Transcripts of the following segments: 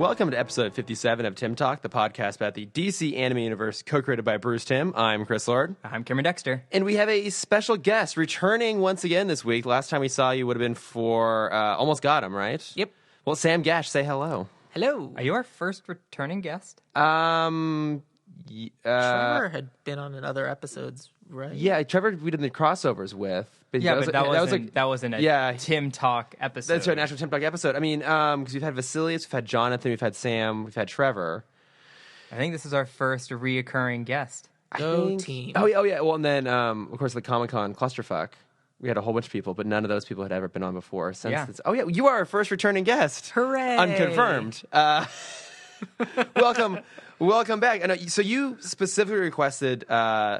Welcome to episode 57 of Timm Talk, the podcast about the DC anime universe co-created by Bruce Timm. I'm Chris Lord. I'm Cameron Dexter. And we have a special guest returning once again this week. Last time we saw you would have been for Almost Got Him, right? Yep. Well, Sam Gasch, say hello. Hello. Are you our first returning guest? Trevor had been on in other episodes, right? Yeah, Trevor we did the crossovers with. But that wasn't a Timm Talk episode. That's right, an actual Timm Talk episode. I mean, because we've had Vasilius, we've had Jonathan, we've had Sam, we've had Trevor. I think this is our first reoccurring guest. Go team. Oh yeah. Well, and then of course the Comic-Con clusterfuck. We had a whole bunch of people, but none of those people had ever been on before. Oh yeah, you are our first returning guest. Hooray! Unconfirmed. Welcome back. And so you specifically requested Mr.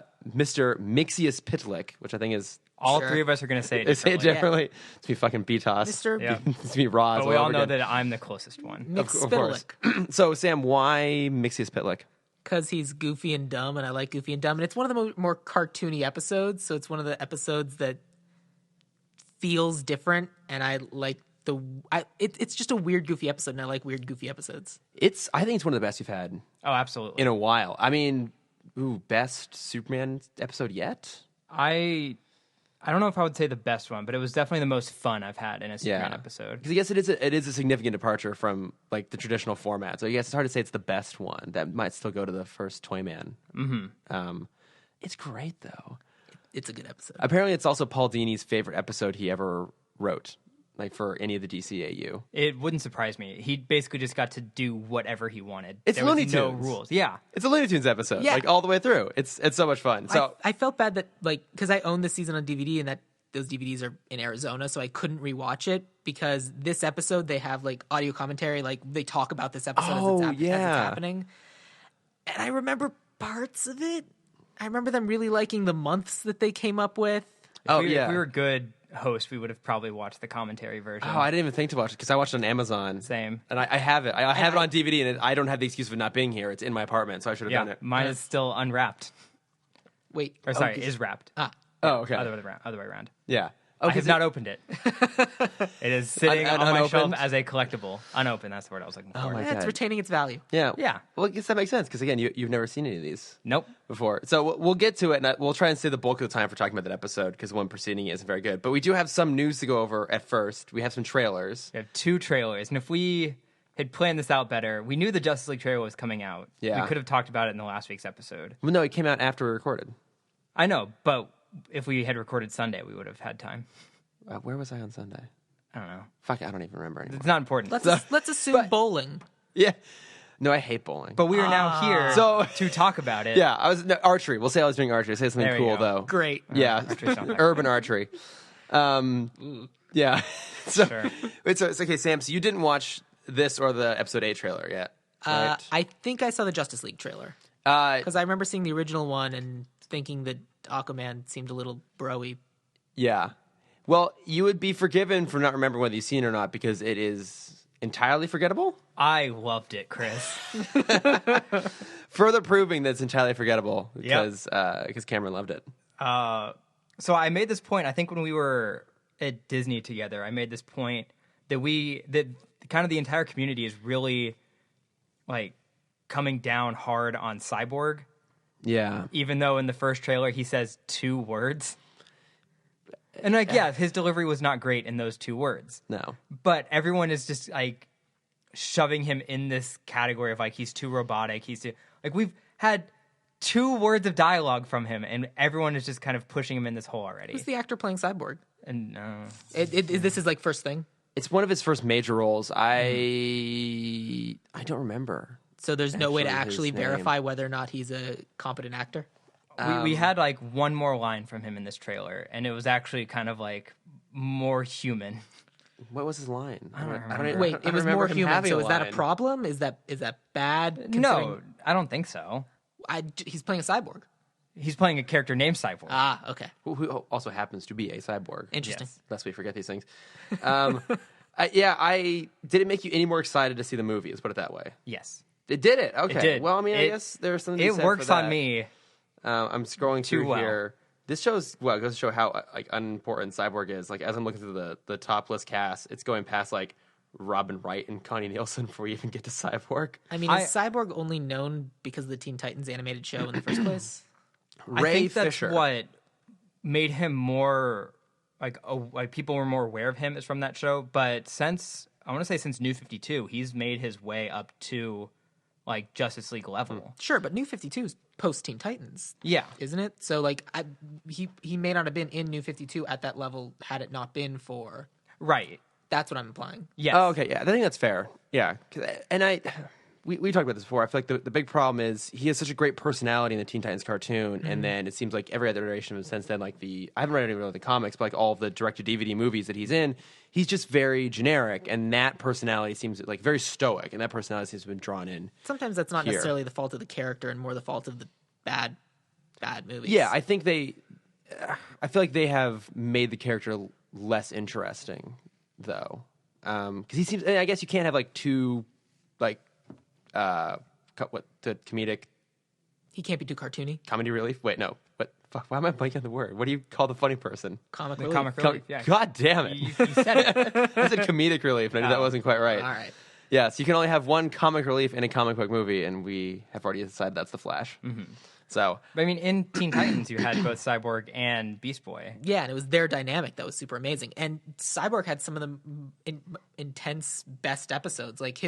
Mxyzpixilated, which I think is all three of us are going to say it differently. differently. It's me fucking BTOS. Mr. Yeah. It's me Roz. But we all know that I'm the closest one. Mxyzpixilated. So Sam, why Mxyzpixilated? Because he's goofy and dumb, and I like goofy and dumb. And it's one of the more cartoony episodes, so it's one of the episodes that feels different, and I like it's just a weird, goofy episode, and I like weird, goofy episodes. I think it's one of the best you've had Oh, absolutely. in a while. I mean, best Superman episode yet? I don't know if I would say the best one, but it was definitely the most fun I've had in a Superman episode. Because I guess it is a significant departure from like the traditional format. So I guess it's hard to say it's the best one. That might still go to the first Toyman. Mm-hmm. It's great though. It's a good episode. Apparently, it's also Paul Dini's favorite episode he ever wrote, like for any of the DCAU. It wouldn't surprise me. He basically just got to do whatever he wanted. It's there Looney was Tunes. no rules. Yeah. It's a Looney Tunes episode, Yeah. like all the way through. It's so much fun. So I felt bad that, like, because I own this season on DVD, and that those DVDs are in Arizona, so I couldn't rewatch it, because this episode, they have, like, audio commentary, like, they talk about this episode as it's happening. And I remember parts of it. I remember them really liking the months that they came up with. If we were good hosts, we would have probably watched the commentary version. I didn't even think to watch it because I watched it on Amazon. Same. And I have it. I have it on DVD, and I don't have the excuse of it not being here. It's in my apartment, so I should have done it. Mine is still unwrapped. Wait. Or sorry, is wrapped. Oh, okay. Other way around. Yeah. I have not opened it. It is sitting on my shelf unopened? as a collectible. Unopened, that's the word I was looking for. Oh my It's God. retaining its value. Yeah. Yeah. Well, I guess that makes sense because, again, you've never seen any of these Nope. before. So we'll get to it, and we'll try and save the bulk of the time for talking about that episode because the one preceding it isn't very good. But we do have some news to go over at first. We have some trailers. We have 2 trailers, and if we had planned this out better, we knew the Justice League trailer was coming out. Yeah. We could have talked about it in the last week's episode. Well, no, it came out after we recorded. I know, but if we had recorded Sunday, we would have had time. Where was I on Sunday? I don't know. Fuck, I don't even remember anymore. It's not important. Let's assume bowling. Yeah. No, I hate bowling. But we are now here to talk about it. Yeah, archery. We'll say I was doing archery. Say something There you cool, go. though. Great. Yeah, Archery's not there. urban archery. Yeah. So, Sure. wait, so it's okay, Sam. So you didn't watch this or the episode 8 trailer yet, right? I think I saw the Justice League trailer. Because I remember seeing the original one and thinking that Aquaman seemed a little bro-y. Yeah. Well, you would be forgiven for not remembering whether you've seen it or not because it is entirely forgettable. I loved it, Chris. Further proving that it's entirely forgettable because Cameron loved it. So I made this point, I think when we were at Disney together, I made this point that kind of the entire community is really like coming down hard on Cyborg. Yeah. Even though in the first trailer he says 2 words. And his delivery was not great in those 2 words. No. But everyone is just like shoving him in this category of like he's too robotic. We've had 2 words of dialogue from him, and everyone is just kind of pushing him in this hole already. Who's the actor playing Cyborg? And This is like first thing? It's one of his first major roles. I don't remember. So there's no way to Actually, actually his name. verify whether or not he's a competent actor? we had like one more line from him in this trailer, and it was actually kind of like more human. What was his line? I don't remember. Wait, it was more human. having So a is that a line. problem? Is that bad? No, I don't think so. He's playing a cyborg. He's playing a character named Cyborg. Ah, okay. Who also happens to be a cyborg. Interesting. Yes. Lest we forget these things. Did it make you any more excited to see the movie? Let's put it that way. Yes. It did it. Okay. It did. Well, I mean, I guess there's something to be It said works for on that. me. I'm scrolling through well. here. This shows goes to show how like unimportant Cyborg is. Like as I'm looking through the top list cast, it's going past like Robin Wright and Connie Nielsen before we even get to Cyborg. I mean, is Cyborg only known because of the Teen Titans animated show in the first place? I think that's what made him more like people were more aware of him is from that show. But since New 52, he's made his way up to like Justice League level. Sure, but New 52 is post Teen Titans. Yeah, isn't it? So like he may not have been in New 52 at that level had it not been for right. That's what I'm implying. Yes. Oh, okay. Yeah, I think that's fair. Yeah, and we talked about this before. I feel like the big problem is he has such a great personality in the Teen Titans cartoon, and then it seems like every other iteration of him since then, like I haven't read any of the comics, but like all of the direct-to-DVD movies that he's in, he's just very generic, and that personality seems like very stoic, and that personality seems to have been drawn in. Sometimes that's not necessarily the fault of the character, and more the fault of the bad movies. Yeah, I think I feel like they have made the character less interesting, though, because he seems. I guess you can't have like two, like. The comedic. He can't be too cartoony. Comedy relief? Wait, no. What? Fuck, why am I blanking on the word? What do you call the funny person? Comic relief. Comic relief, yeah. God damn it. You said it. I said comedic relief, and I knew that wasn't quite right. All right. Yeah, so you can only have one comic relief in a comic book movie, and we have already decided that's the Flash. Mm-hmm. So, but I mean, in Teen Titans, you had both Cyborg and Beast Boy. Yeah, and it was their dynamic that was super amazing. And Cyborg had some of the intense best episodes. Like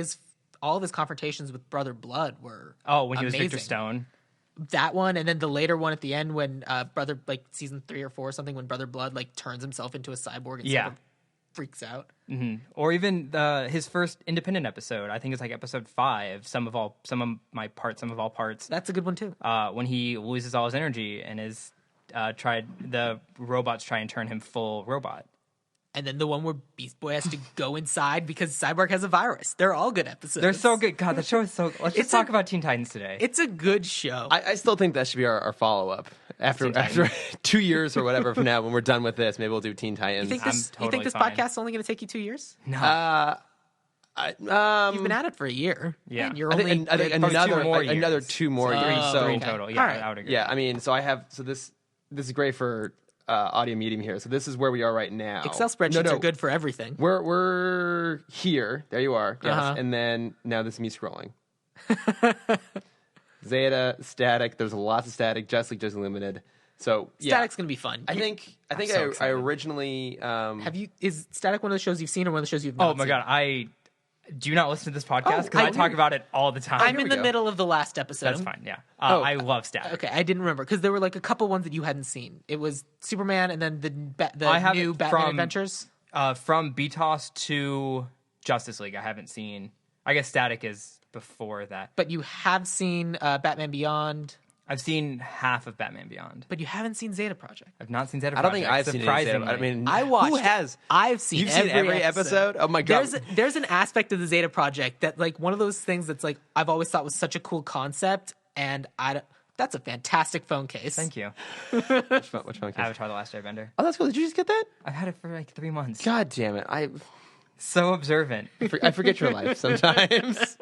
all of his confrontations with Brother Blood were when he amazing. was Victor Stone. That one, and then the later one at the end when Brother, like season 3 or 4 or something, when Brother Blood like turns himself into a cyborg and sort of freaks out. Mm-hmm. Or even his first independent episode. I think it's like episode 5. Some of all parts. That's a good one too. When he loses all his energy and the robots try and turn him full robot. And then the one where Beast Boy has to go inside because Cyborg has a virus. They're all good episodes. They're so good. God, the show is so... Let's just talk about Teen Titans today. It's a good show. I still think that should be our follow-up. After 2 years or whatever from now, when we're done with this, maybe we'll do Teen Titans. You think this podcast is only going to take you 2 years? No. You've been at it for a year. Yeah. And you're I think another 2 more years. Three total. Yeah, right. I would agree. Yeah, I mean, this is great for... audio medium here. So this is where we are right now. Excel spreadsheets are good for everything. We're here. There you are. Yes. Uh-huh. And then now this is me scrolling. Zeta, static. There's lots of static. Just Limited. So Static's gonna be fun. I think I originally is Static one of the shows you've seen or one of the shows you've not seen? Oh my god, I do not listen to this podcast because I talk about it all the time. I'm in the middle of the last episode. That's fine, yeah. I love Static. Okay, I didn't remember because there were like a couple ones that you hadn't seen. It was Superman and then the new Batman Adventures. From BTOS to Justice League, I haven't seen. I guess Static is before that. But you have seen Batman Beyond. I've seen half of Batman Beyond. But you haven't seen Zeta Project. I've not seen Zeta Project. I don't think I've seen Zeta. I mean, I watched. Who has? I've seen. You've seen every episode? Oh my god! There's an aspect of the Zeta Project that like one of those things that's like I've always thought was such a cool concept, and that's a fantastic phone case. Thank you. Which phone case? Avatar: The Last Airbender. Oh, that's cool. Did you just get that? I've had it for like 3 months. God damn it! So observant. I forget your life sometimes.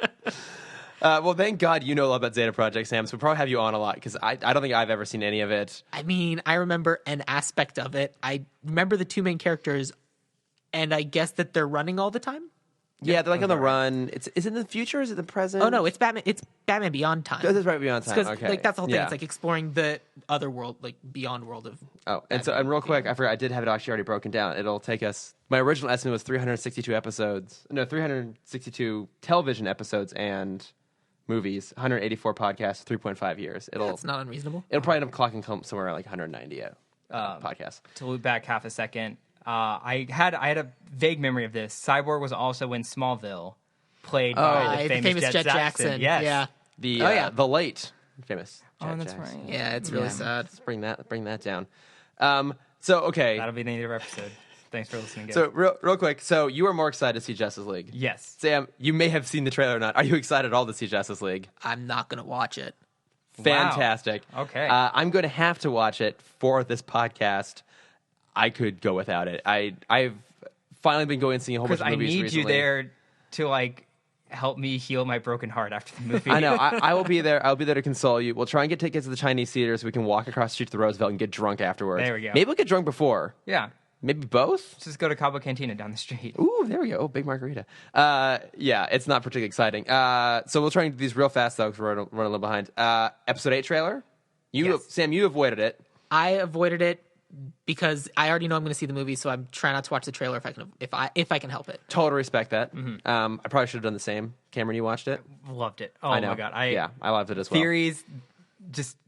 Well, thank God you know a lot about Zeta Project, Sam, so we'll probably have you on a lot, because I don't think I've ever seen any of it. I mean, I remember an aspect of it. I remember the 2 main characters, and I guess that they're running all the time? Yeah, they're like on the run. Is it in the future or is it the present? Oh, no, it's Batman Beyond time. This is right beyond time, okay. Like, that's the whole thing. Yeah. It's like exploring the other world, like beyond world of... Oh, and real quick, I forgot, I did have it actually already broken down. It'll take us... My original estimate was 362 television episodes and... movies, 184 podcasts, 3.5 years. That's not unreasonable. It'll probably end up clocking somewhere around like 190 podcasts. To loop back half a second, I had a vague memory of this. Cyborg was also in Smallville, played by the famous Jet Jackson. Yes. Yeah. The late famous Jet that's Jackson. right. Yeah, it's really sad. Let's bring that down. So, okay. That'll be the end of our episode. Thanks for listening, guys. So, real quick. So, you are more excited to see Justice League. Yes. Sam, you may have seen the trailer or not. Are you excited at all to see Justice League? I'm not going to watch it. Fantastic. Wow. Okay. I'm going to have to watch it for this podcast. I could go without it. I've finally been going and seeing a whole bunch of movies recently. Because I need you there to, like, help me heal my broken heart after the movie. I know. I will be there. I'll be there to console you. We'll try and get tickets to the Chinese theater so we can walk across the street to the Roosevelt and get drunk afterwards. There we go. Maybe we'll get drunk before. Yeah. Maybe both? Let's just go to Cabo Cantina down the street. Ooh, there we go. Oh, big margarita. Yeah, it's not particularly exciting. So we'll try and do these real fast, though, because we're running a little behind. Episode 8 trailer. Sam, you avoided it. I avoided it because I already know I'm going to see the movie, so I'm trying not to watch the trailer if I can help it. Totally respect that. Mm-hmm. I probably should have done the same. Cameron, you watched it? Loved it. Oh, I know. my God. I loved it as well.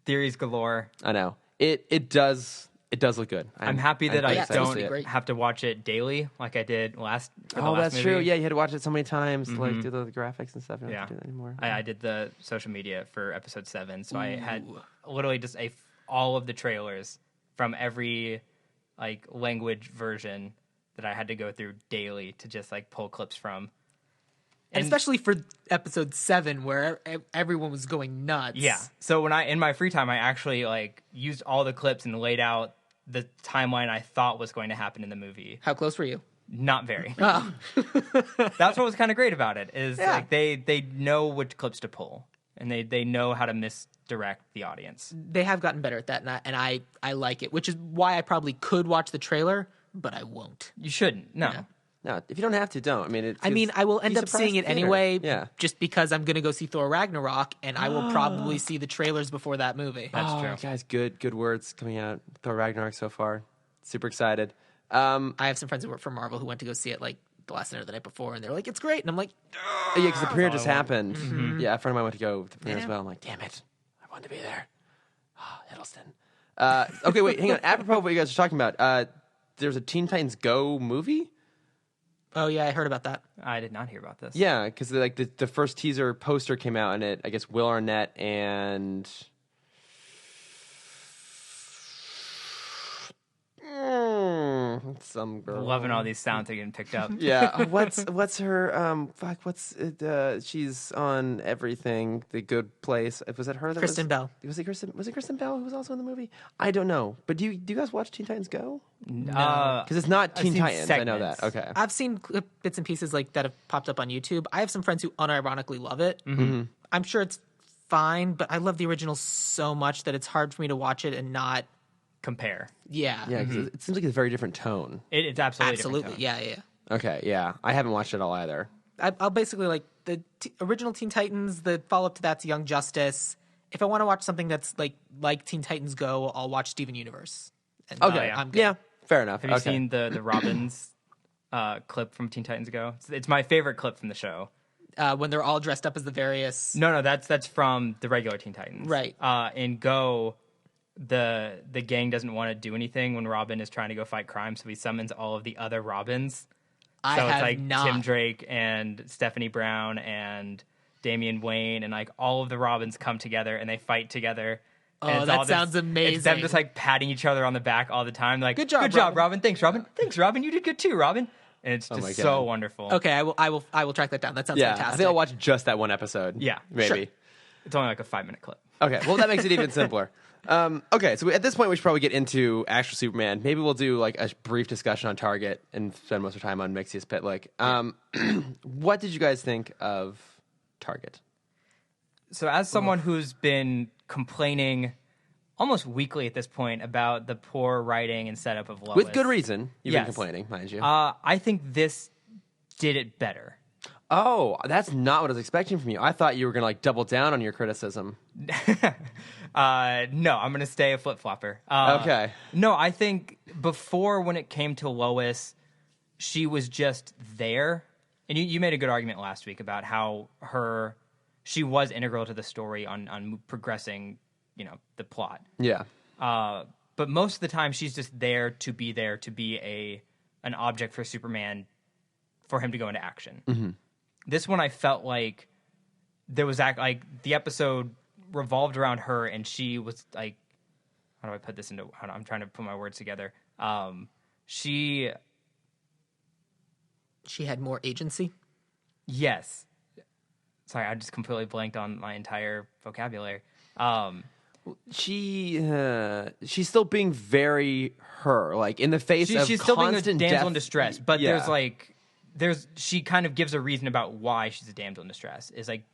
Theories galore. I know. It does look good. I'm happy that I don't great. have to watch it daily like I did last that's movie. true. Yeah, you had to watch it so many times to like do the graphics and stuff. You don't have to do that anymore. I did the social media for episode 7, so I had literally just all of the trailers from every like language version that I had to go through daily to just like pull clips from. And especially for episode 7 where everyone was going nuts. Yeah. So when in my free time, I actually like used all the clips and laid out the timeline I thought was going to happen in the movie. How close were you? Not very. Oh. That's what was kind of great about it is like they know which clips to pull and they know how to misdirect the audience. They have gotten better at that, and I like it, which is why I probably could watch the trailer, but I won't. You shouldn't. No. Yeah. No, if you don't have to, don't. I mean, I will end up seeing it anyway, yeah. just because I'm going to go see Thor Ragnarok, and I will probably see the trailers before that movie. That's true. Guys, good words coming out. Thor Ragnarok so far. Super excited. I have some friends who work for Marvel who went to go see it like the last night or the night before, and they're like, it's great. And I'm like, yeah, because the premiere just happened. Mm-hmm. Yeah, a friend of mine went to go to the premiere as well. I'm like, damn it. I wanted to be there. Hiddleston. Okay, wait, hang on. Apropos of what you guys are talking about, there's a Teen Titans Go movie? oh yeah, I heard about that. I did not hear about this. Yeah, because like the first teaser poster came out, and I guess Will Arnett and some girl. Loving all these sounds are getting picked up. Yeah, what's her she's on everything. The Good Place. Was it her? Kristen Bell. Was it Kristen Bell who was also in the movie? I don't know. But do you guys watch Teen Titans Go? No, Because it's not Teen seen Titans. I know segments. that. Okay. I've seen bits and pieces like that have popped up on YouTube. I have some friends who unironically love it. Mm-hmm. I'm sure it's fine, but I love the original so much that it's hard for me to watch it and not. compare. Yeah. Yeah, because it seems like it's a very different tone. It's absolutely Absolutely. different tone. Yeah. Okay, yeah. I haven't watched it all either. I'll basically like the original Teen Titans. The follow up to that's Young Justice. If I want to watch something that's like Teen Titans Go, I'll watch Steven Universe. And Okay, I'm good. yeah, fair enough. Have you seen the Robins clip from Teen Titans Go? It's my favorite clip from the show. When they're all dressed up as the various. No, that's from the regular Teen Titans. Right. In Go, the gang doesn't want to do anything when Robin is trying to go fight crime, so he summons all of the other Robins. I So have it's like not. Tim Drake and Stephanie Brown and Damian Wayne and like all of the Robins come together and they fight together. And Oh, it's that all sounds amazing. It's them just like patting each other on the back all the time. Like, Good job, Robin. Thanks, Robin. Thanks, Robin. You did good too, Robin. And it's my just God. so wonderful. Okay, I will track that down. That sounds Yeah, I fantastic. think I'll watch just that one episode. Yeah, maybe. sure. It's only like a 5-minute clip. Okay, well that makes it even simpler. Okay, so at this point we should probably get into actual Superman. Maybe we'll do like a brief discussion on Target and spend most of our time on Mxyzpixilated. What did you guys think of Target? So as someone who's been complaining almost weekly at this point about the poor writing and setup of Lois. With good reason. You've been Yes. complaining, mind you. I think this did it better. Oh, that's not what I was expecting from you. I thought you were going to like double down on your criticism. No, I'm going to stay a flip-flopper. Okay. No, I think before when it came to Lois, she was just there. And you made a good argument last week about how she was integral to the story on progressing, the plot. Yeah. But most of the time she's just there to be an object for Superman for him to go into action. Mm-hmm. This one I felt like there was like the episode revolved around her and she was like, how do I put this into, I'm trying to put my words together. She had more agency. Yes. Sorry, I just completely blanked on my entire vocabulary. She's still being very her, like in the face of she's still being a constant damsel death. in distress, but Yeah. she kind of gives a reason about why she's a damsel in distress. Is like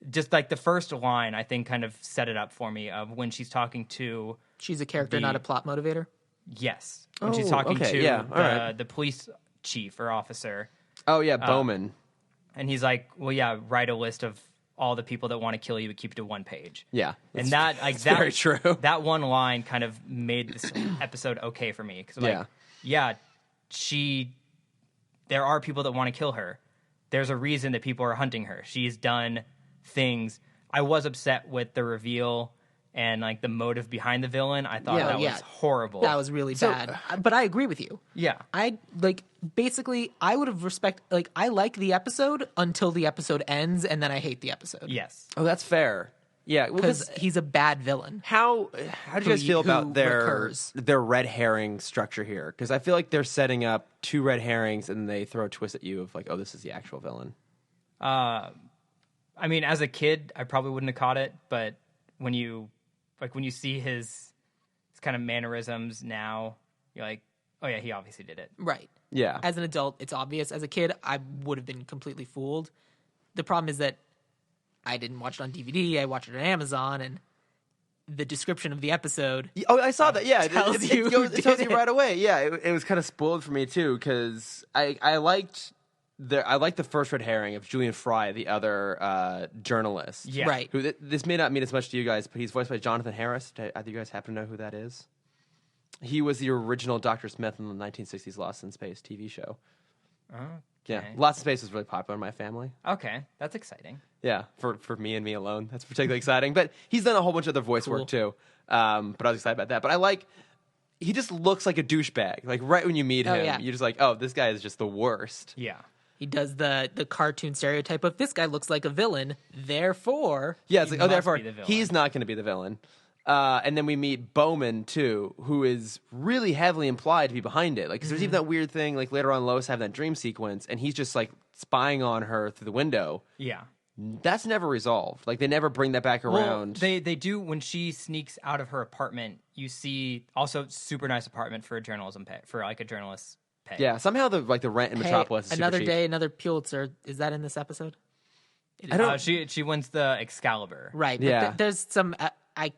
just like the first line I think kind of set it up for me of when she's talking to She's a character, not a plot motivator. Yes, when she's talking to the police chief or officer. Oh yeah, Bowman. And he's like, well, yeah, write a list of all the people that want to kill you, but keep it to one page. Yeah. And that's very true. That one line kind of made this episode okay for me. Because there are people that want to kill her. There's a reason that people are hunting her. She's done things. I was upset with the reveal and like the motive behind the villain. I thought that was horrible. That was really bad. But I agree with you. Yeah. I would have I like the episode until the episode ends, and then I hate the episode. Yes. Oh, that's fair. Yeah, because he's a bad villain. How do you guys feel about their red herring structure here? Because I feel like they're setting up 2 red herrings and they throw a twist at you of like, oh, this is the actual villain. I mean, as a kid, I probably wouldn't have caught it, but when you see his kind of mannerisms now, you're like, oh yeah, he obviously did it. Right. Yeah. As an adult, it's obvious. As a kid, I would have been completely fooled. The problem is that I didn't watch it on DVD. I watched it on Amazon, and the description of the episode. Oh, I saw that. Yeah, it tells you right away. Yeah, it was kind of spoiled for me too because I liked the first red herring of Julian Fry, the other journalist. Yeah. Right. Who this may not mean as much to you guys, but he's voiced by Jonathan Harris. Do you guys happen to know who that is? He was the original Dr. Smith in the 1960s Lost in Space TV show. Okay. Yeah, Lost in Space was really popular in my family. Okay, that's exciting. Yeah, for me and me alone, that's particularly exciting. But he's done a whole bunch of other voice work too. But I was excited about that. But he just looks like a douchebag. Like right when you meet him, you're just like, oh, this guy is just the worst. Yeah. He does the cartoon stereotype of this guy looks like a villain, therefore... Yeah, it's like, oh, therefore, he's not going to be the villain. And then we meet Bowman, too, who is really heavily implied to be behind it. Like, 'cause there's even that weird thing, like, later on, Lois having that dream sequence, and he's just, like, spying on her through the window. Yeah. That's never resolved. Like, they never bring that back around. They do, when she sneaks out of her apartment, you see, also, super nice apartment for a journalism pay, for, like, a journalist's pay. Yeah, somehow the rent in Metropolis is super another cheap. day, another Pulitzer. Is that in this episode? I don't. She wins the Excalibur. Right. But Yeah. There's some. I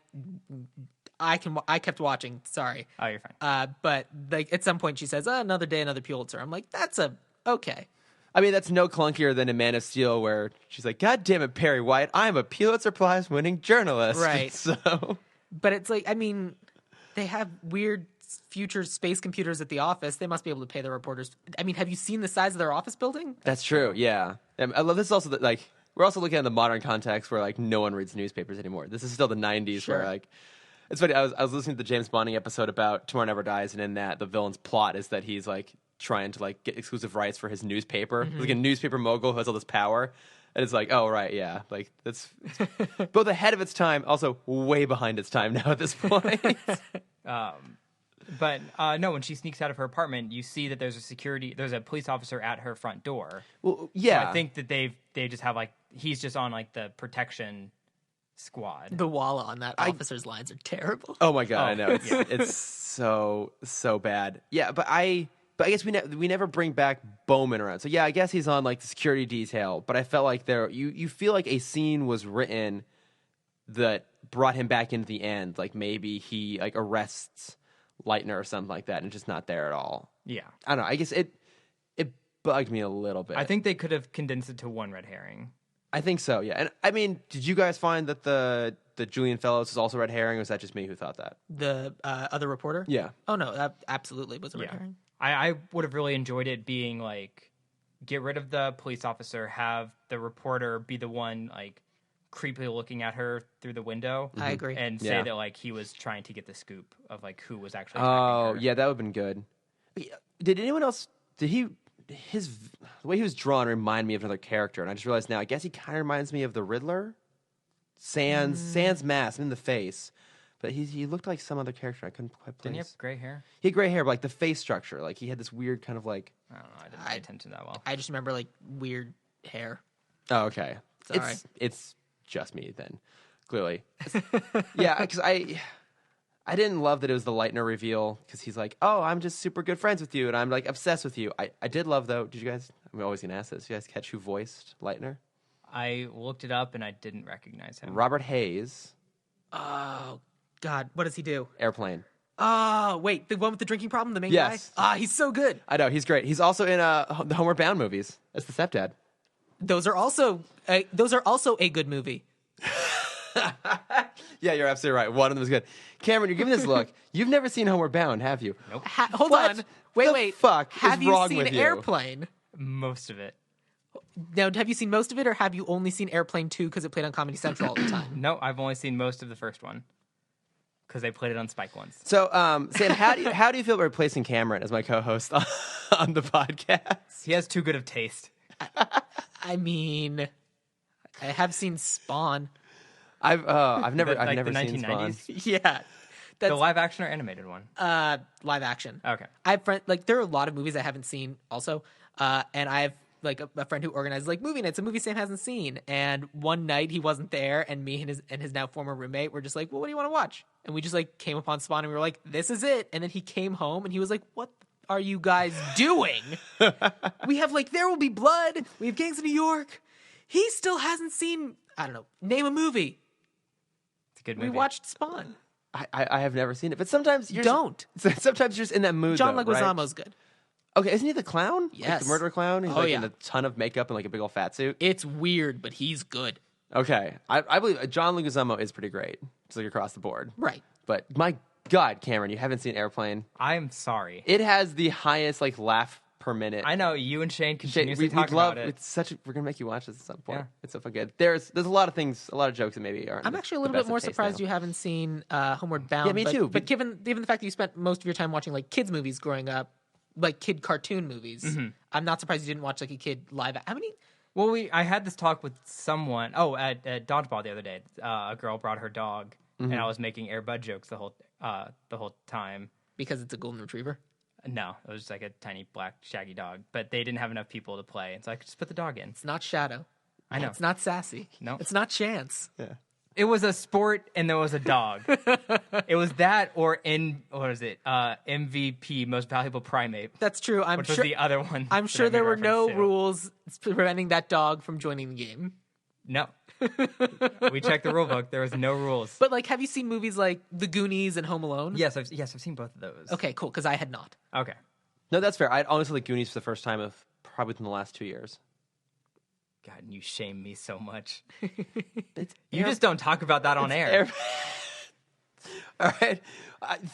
kept watching. Sorry. Oh, you're fine. But like at some point she says, "Another day, another Pulitzer." I'm like, that's okay. I mean, that's no clunkier than in Man of Steel, where she's like, "God damn it, Perry White! I'm a Pulitzer Prize-winning journalist." Right. So, but it's like, I mean, they have weird future space computers at the office. They must be able to pay their reporters. I mean, have you seen the size of their office building? that's true. Yeah, I love this. Also, like, we're also looking at the modern context where like no one reads newspapers anymore. This is still the '90s, Sure. where like. It's funny. I was listening to the James Bonding episode about Tomorrow Never Dies, and in that the villain's plot is that he's like trying to like get exclusive rights for his newspaper. Mm-hmm. Like a newspaper mogul who has all this power, and it's like, oh right, yeah, like it's both ahead of its time, also way behind its time now at this point. But no, when she sneaks out of her apartment, you see that there's a police officer at her front door. Well, yeah, So I think that they just have like he's just on like the protection squad. The wall on that officer's lines are terrible. Oh my god, I know it's so bad. Yeah, but I guess we never bring back Bowman around. So yeah, I guess he's on like the security detail. But I felt like you feel like a scene was written that brought him back into the end. Like maybe he like arrests Leitner or something like that, and just not there at all. Yeah, I don't know. I guess it bugged me a little bit. I think they could have condensed it to one red herring. I think so, yeah. And I mean, did you guys find that the Julian Fellows was also red herring, or was that just me who thought that? The other reporter? Yeah. Oh, no, that absolutely was a red herring. I would have really enjoyed it being like, get rid of the police officer, have the reporter be the one like creepily looking at her through the window. I agree. And say that like he was trying to get the scoop of like who was actually attacking her. Yeah, that would have been good. Did anyone else, the way he was drawn reminded me of another character, and I just realized now, I guess he kind of reminds me of the Riddler. Sans mask in the face, but he looked like some other character I couldn't quite place. Didn't he have gray hair? He had gray hair, but like the face structure, like he had this weird kind of like. I don't know. I didn't pay attention that well. I just remember like weird hair. Oh, okay. It's just me then, clearly. Yeah, because I didn't love that it was the Leitner reveal, because he's like, oh, I'm just super good friends with you, and I'm like obsessed with you. I did love, though, did you guys, I'm always going to ask this, did you guys catch who voiced Leitner? I looked it up and I didn't recognize him. Robert Hayes. Oh, God. What does he do? Airplane. Oh, wait, the one with the drinking problem, the main Yes. guy? He's so good. I know, he's great. He's also in the Homeward Bound movies as the stepdad. Those are also a good movie. Yeah, you're absolutely right. One of them is good. Cameron, you're giving this look. You've never seen Homeward Bound, have you? Nope. Hold What on. Wait, the wait. fuck have is you wrong seen with you? Airplane? Most of it. Now, have you seen most of it, or have you only seen Airplane 2 because it played on Comedy Central all the time? No, I've only seen most of the first one because they played it on Spike once. So, Sam, how do you feel about replacing Cameron as my co-host on the podcast? He has too good of taste. I mean, I have seen Spawn. I've never the seen Spawn. 1990s? Yeah. The That's live action or animated one? live action. Okay. I have there are a lot of movies I haven't seen also. And I have like a friend who organizes like movie nights, a movie Sam hasn't seen. And one night he wasn't there, and me and his now former roommate were just like, well, what do you want to watch? And we just like came upon Spawn, and we were like, this is it. And then he came home and he was like, what are you guys doing? We have like There Will Be Blood, we have Gangs of New York. He still hasn't seen, I don't know, name a movie. It's a good movie. We watched Spawn. I have never seen it, but sometimes you're Don't. Sometimes you're just in that mood. John though, right? Leguizamo's good. Okay, isn't he the clown? Like Yes. the murderer clown. He's Oh, like yeah. in a ton of makeup and like a big old fat suit. It's weird, but he's good. Okay, I believe John Leguizamo is pretty great, just like across the board. Right. But my God, Cameron, you haven't seen Airplane. I'm sorry. It has the highest like laugh per minute. I know you and Shane Shane, continuously we'd talk love. about it. It's such. We're gonna make you watch this at some point. Yeah. It's so fucking good. There's a lot of things, a lot of jokes that maybe aren't. I'm actually a little the bit best more of taste surprised now. you haven't seen Homeward Bound. Yeah, me too. But given the fact that you spent most of your time watching like kids movies growing up, like kid cartoon movies, I'm not surprised you didn't watch like a kid live. How many? Well, I had this talk with someone. Oh, at dodgeball the other day, a girl brought her dog, and I was making Air Bud jokes the whole time. Because it's a golden retriever. No, it was just like a tiny black shaggy dog, but they didn't have enough people to play, and so I could just put the dog in. It's not Shadow. I know. It's not Sassy. No. It's not Chance. Yeah. It was a sport, and there was a dog. It was that or MVP, Most Valuable Primate, That's true. I'm which sure. was the other one. I'm that sure I there made were no reference to. rules preventing that dog from joining the game. No. We checked the rule book. There was no rules. But like, have you seen movies like The Goonies and Home Alone? Yes, I've seen both of those. Okay, cool. Because I had not. Okay. No, that's fair. I honestly like Goonies for the first time of probably within the last 2 years. God, you shame me so much. It's You just don't talk about that on air. All right,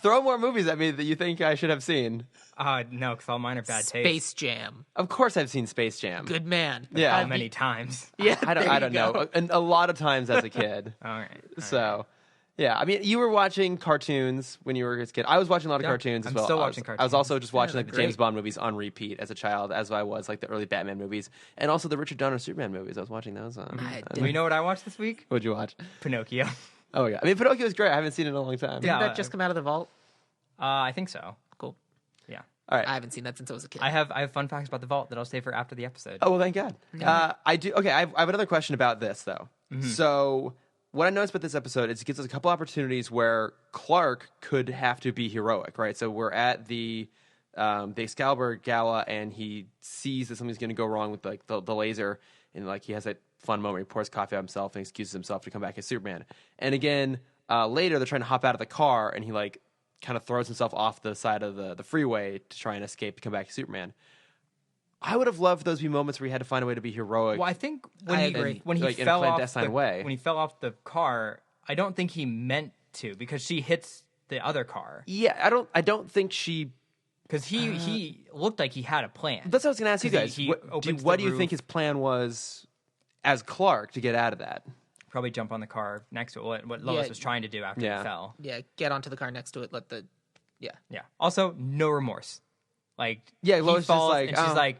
throw more movies at me that you think I should have seen. No, because all mine are bad taste. Space Jam. Of course, I've seen Space Jam. Good man. Yeah. How many times? Yeah, I there you don't go. know, and a lot of times as a kid. All right. So, yeah, I mean, you were watching cartoons when you were a kid. I was watching a lot of Yeah, cartoons as I'm well. still I watching was also just watching like the great. James Bond movies on repeat as a child, as I was like the early Batman movies, and also the Richard Donner Superman movies. I was watching those. Do you know what I watched this week? What'd you watch? Pinocchio. Oh yeah, I mean Pinocchio is great. I haven't seen it in a long time. Yeah. Didn't that just come out of the vault? I think so. Cool. Yeah. All right. I haven't seen that since I was a kid. I have fun facts about the vault that I'll save for after the episode. Oh well, thank God. I do. Okay, I have another question about this though. So what I noticed about this episode is it gives us a couple opportunities where Clark could have to be heroic, right? So we're at the Excalibur Gala, and he sees that something's going to go wrong with like the laser, and like he has that fun moment. He pours coffee on himself and excuses himself to come back as Superman. And again, later they're trying to hop out of the car, and he like kind of throws himself off the side of the freeway to try and escape to come back as Superman. I would have loved those be moments where he had to find a way to be heroic. Well, I think I agree. when he Like, in a fell off clandestine way. when he fell off the car, I don't think he meant to because she hits the other car. Yeah, I don't think she. Because he looked like he had a plan. That's what I was going to ask you 'Cause guys. he What opens do the you roof. think his plan was as Clark to get out of that? Probably jump on the car next to it. What Lois Yeah. was trying to do after Yeah. he fell. yeah, get onto the car next to it. Yeah. Yeah. Also, no remorse. Like Yeah, he Lois just falls like, and she's oh. like,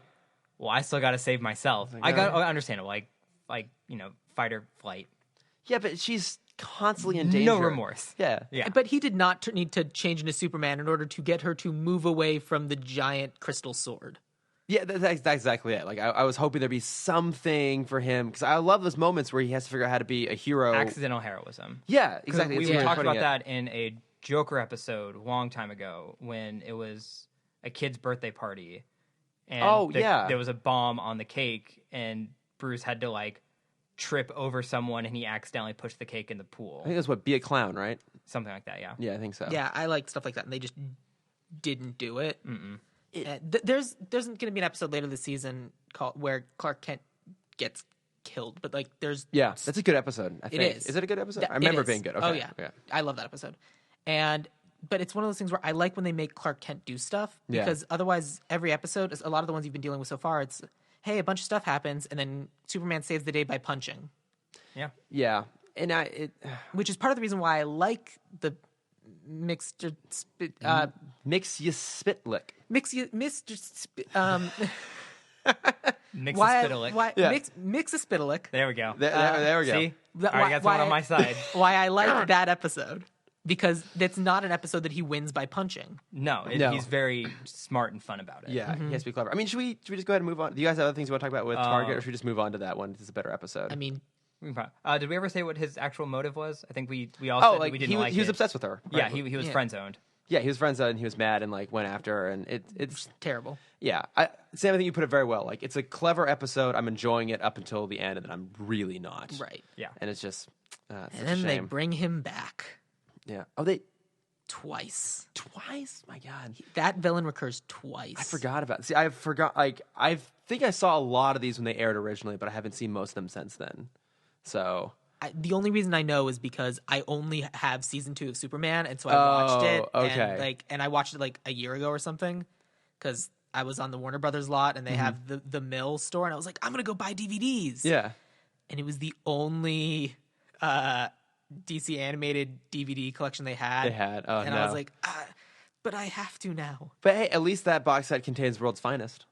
"Well, I still got to save myself." Like, I oh. understand it. Like fight or flight. Yeah, but she's constantly in danger. No remorse. Yeah. Yeah. But he did not need to change into Superman in order to get her to move away from the giant crystal sword. Yeah, that's exactly it. Like, I was hoping there'd be something for him, because I love those moments where he has to figure out how to be a hero. Accidental heroism. Yeah, exactly. We It's really talked putting about it. that in a Joker episode a long time ago when it was a kid's birthday party. And there was a bomb on the cake, and Bruce had to like trip over someone, and he accidentally pushed the cake in the pool. I think that's what, Be a Clown, right? Something like that, yeah. Yeah, I think so. Yeah, I like stuff like that, and they just didn't do it. There's going to be an episode later this season where Clark Kent gets killed, but like there's that's a good episode. I think. is. Is it a good episode? I remember it being good. Okay. Oh yeah, I love that episode. But it's one of those things where I like when they make Clark Kent do stuff because otherwise every episode, a lot of the ones you've been dealing with so far, it's hey, a bunch of stuff happens and then Superman saves the day by punching. Yeah, and which is part of the reason why I like the Mr. Mxyzpixilated. Mxyzpixilated. There we go. There we go. See? I got someone on my side. Why I like that episode. Because that's not an episode that he wins by punching. No, he's very smart and fun about it. Yeah, he has to be clever. I mean, should we just go ahead and move on? Do you guys have other things you want to talk about with Target, or should we just move on to that one? This is a better episode. I mean, did we ever say what his actual motive was? I think we all said that we didn't like it. He was obsessed with her. Right? Yeah, he was friend-zoned. Yeah, he was friend-zoned, and he was mad and like went after her, and it's terrible. Yeah, Sam, I think you put it very well. Like, it's a clever episode. I'm enjoying it up until the end, and then I'm really not. Right. Yeah. And it's just and then they bring him back. Yeah. Oh, they... Twice. My God. That villain recurs twice. I forgot about it. See, I forgot. Like, I think I saw a lot of these when they aired originally, but I haven't seen most of them since then. So... the only reason I know is because I only have season 2 of Superman, and so I watched it. Okay. And I watched it like a year ago or something, because I was on the Warner Brothers lot, and they have the Mill store, and I was like, I'm gonna go buy DVDs. Yeah. And it was the only DC animated DVD collection they had. Oh, and I was like, but I have to now. But hey, at least that box set contains World's Finest.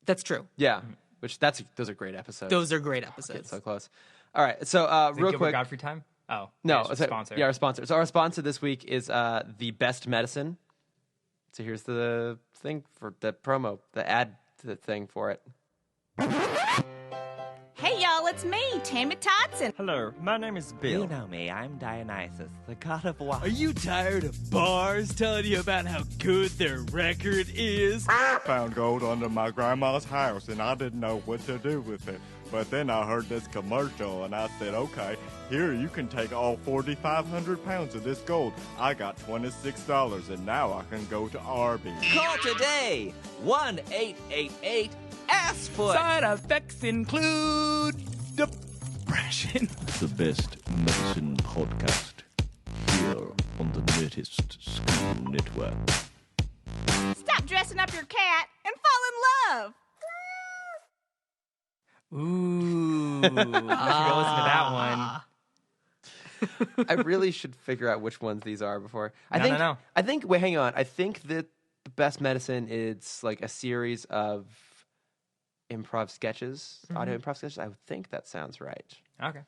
That's true. Yeah. Which those are great episodes. Those are great episodes. It's so close. All right, so real quick. Godfrey time? Oh, no, it's a sponsor. Yeah, our sponsor. So our sponsor this week is the Best Medicine. So here's the thing for the promo, the ad thing for it. Hey y'all, it's me, Tammy Totson. Hello, my name is Bill. You know me, I'm Dionysus, the god of wine. Are you tired of bars telling you about how good their record is? I found gold under my grandma's house and I didn't know what to do with it. But then I heard this commercial and I said, okay, here you can take all 4,500 pounds of this gold. I got $26 and now I can go to Arby's. Call today, 1-888-ASS-FOOT. Side effects include depression. The Best Medicine Podcast, here on the Nerdist School Network. Stop dressing up your cat and fall in love. Ooh, I should go listen to that one. I really should figure out which ones these are before. No. I think. Wait, hang on. I think that the Best Medicine is like a series of improv sketches, audio improv sketches. I think that sounds right. Okay.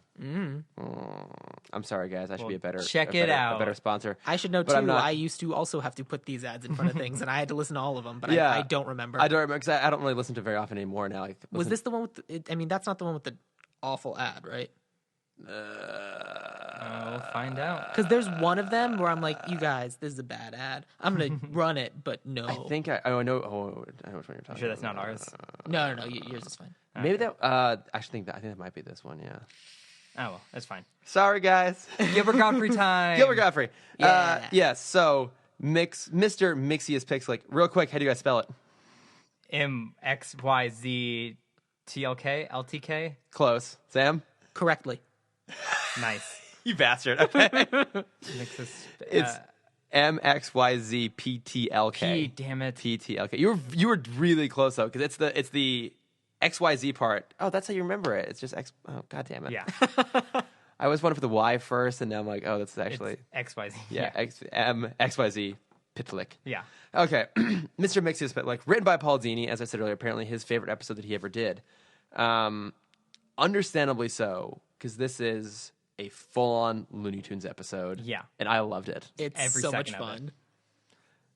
I'm sorry, guys. I should be a better check it out. A better sponsor. I should know But too. I'm not- I used to also have to put these ads in front of things, and I had to listen to all of them. But Yeah. I don't remember. I don't remember because I don't really listen to it very often anymore now. Was this the one with? I mean, that's not the one with the awful ad, right? We'll find out. Because there's one of them where I'm like, you guys, this is a bad ad. I'm gonna run it, but no. I think I know. I know which one you're talking about. Sure, that's not ours. No. Yours is fine. Maybe that. I think that might be this one. Yeah. Oh well, that's fine. Sorry, guys. Gilbert Godfrey time. Gilbert Godfrey. Yeah. Yes. So Mr. Mxyzpixilated. Real quick, how do you guys spell it? MXYZTLK. Close. Sam. Correctly. Nice. You bastard. Okay. It's MXYZPTLK. P. Damn it. PTLK. You were really close though, because it's the XYZ part. Oh, that's how you remember it. It's just X. Oh, god damn it. Yeah. I always wanted for the Y first, and now I'm like, oh, that's actually It's XYZ. yeah. XYZ Pitlik. Yeah. Okay, Mr. Mxyzpixilated, written by Paul Dini, as I said earlier, apparently his favorite episode that he ever did. Understandably so, because this is a full-on Looney Tunes episode. Yeah. And I loved it. It's Every so much second of it.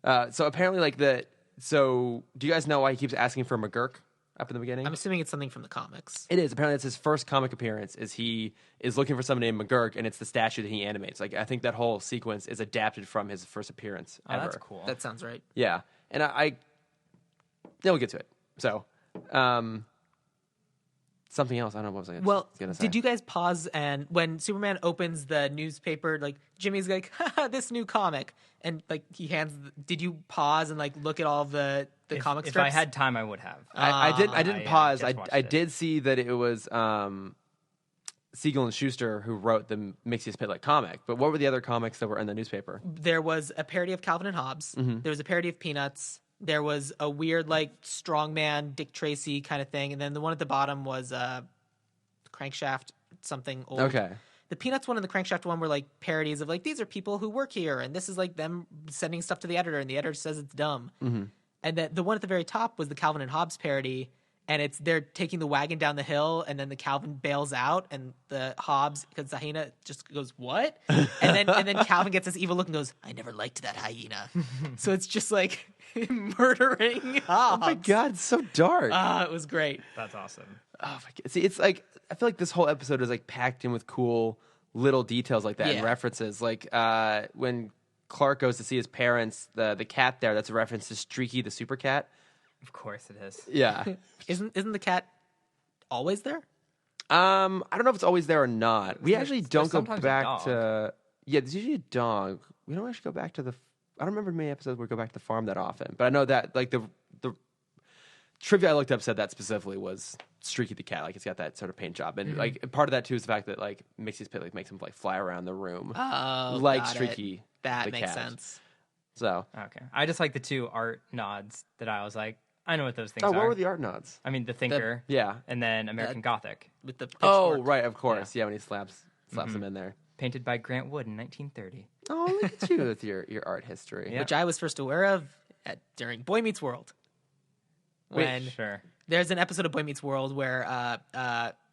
fun. So apparently, do you guys know why he keeps asking for McGurk up in the beginning? I'm assuming it's something from the comics. It is. Apparently, it's his first comic appearance. He is looking for someone named McGurk, and it's the statue that he animates. Like, I think that whole sequence is adapted from his first appearance Oh, ever. that's cool. That sounds right. Yeah, and I then we'll get to it. So something else. I don't know what I was Well, gonna say. did you guys pause and when Superman opens the newspaper, like Jimmy's like, haha, this new comic, and like he hands. Did you pause and like look at all the comic If strips? I had time, I would have. I didn't pause. just watched I it. did see that it was Siegel and Schuster who wrote the Mxyzpixilated comic. But what were the other comics that were in the newspaper? There was a parody of Calvin and Hobbes. There was a parody of Peanuts. There was a weird like strongman Dick Tracy kind of thing, and then the one at the bottom was Crankshaft something old. Okay. The Peanuts one and the Crankshaft one were like parodies of like these are people who work here, and this is like them sending stuff to the editor, and the editor says it's dumb. And then the one at the very top was the Calvin and Hobbes parody, and they're taking the wagon down the hill, and then the Calvin bails out, and the Hobbes, because the hyena just goes, "What?" and then Calvin gets this evil look and goes, "I never liked that hyena." So it's just like murdering Hobbes. Oh my god, it's so dark. It was great. That's awesome. Oh my god. See, it's like I feel like this whole episode is like packed in with cool little details like that and Yeah. references. Like when Clark goes to see his parents, the cat there, that's a reference to Streaky the super cat. Of course it is. Yeah. Isn't the cat always there? I don't know if it's always there or not. We actually don't go sometimes a back dog. to. Yeah, there's usually a dog. We don't actually go back to the. I don't remember many episodes where we go back to the farm that often, but I know that like the trivia I looked up said that specifically was Streaky the cat. Like it's got that sort of paint job, and like part of that too is the fact that like Mxyzpixilated like makes him like fly around the room, Oh, like got it. Streaky. That the makes cat. sense. So, Okay. I just like the two art nods that I was like, I know what those things oh, are. what were the art nods? I mean, the Thinker. Yeah. And then American Gothic. With the Oh, pitchfork. right, of course. Yeah, when he slaps them in there. Painted by Grant Wood in 1930. Oh, look at you with your art history. Yeah. Which I was first aware of during Boy Meets World. When Sure. there's an episode of Boy Meets World where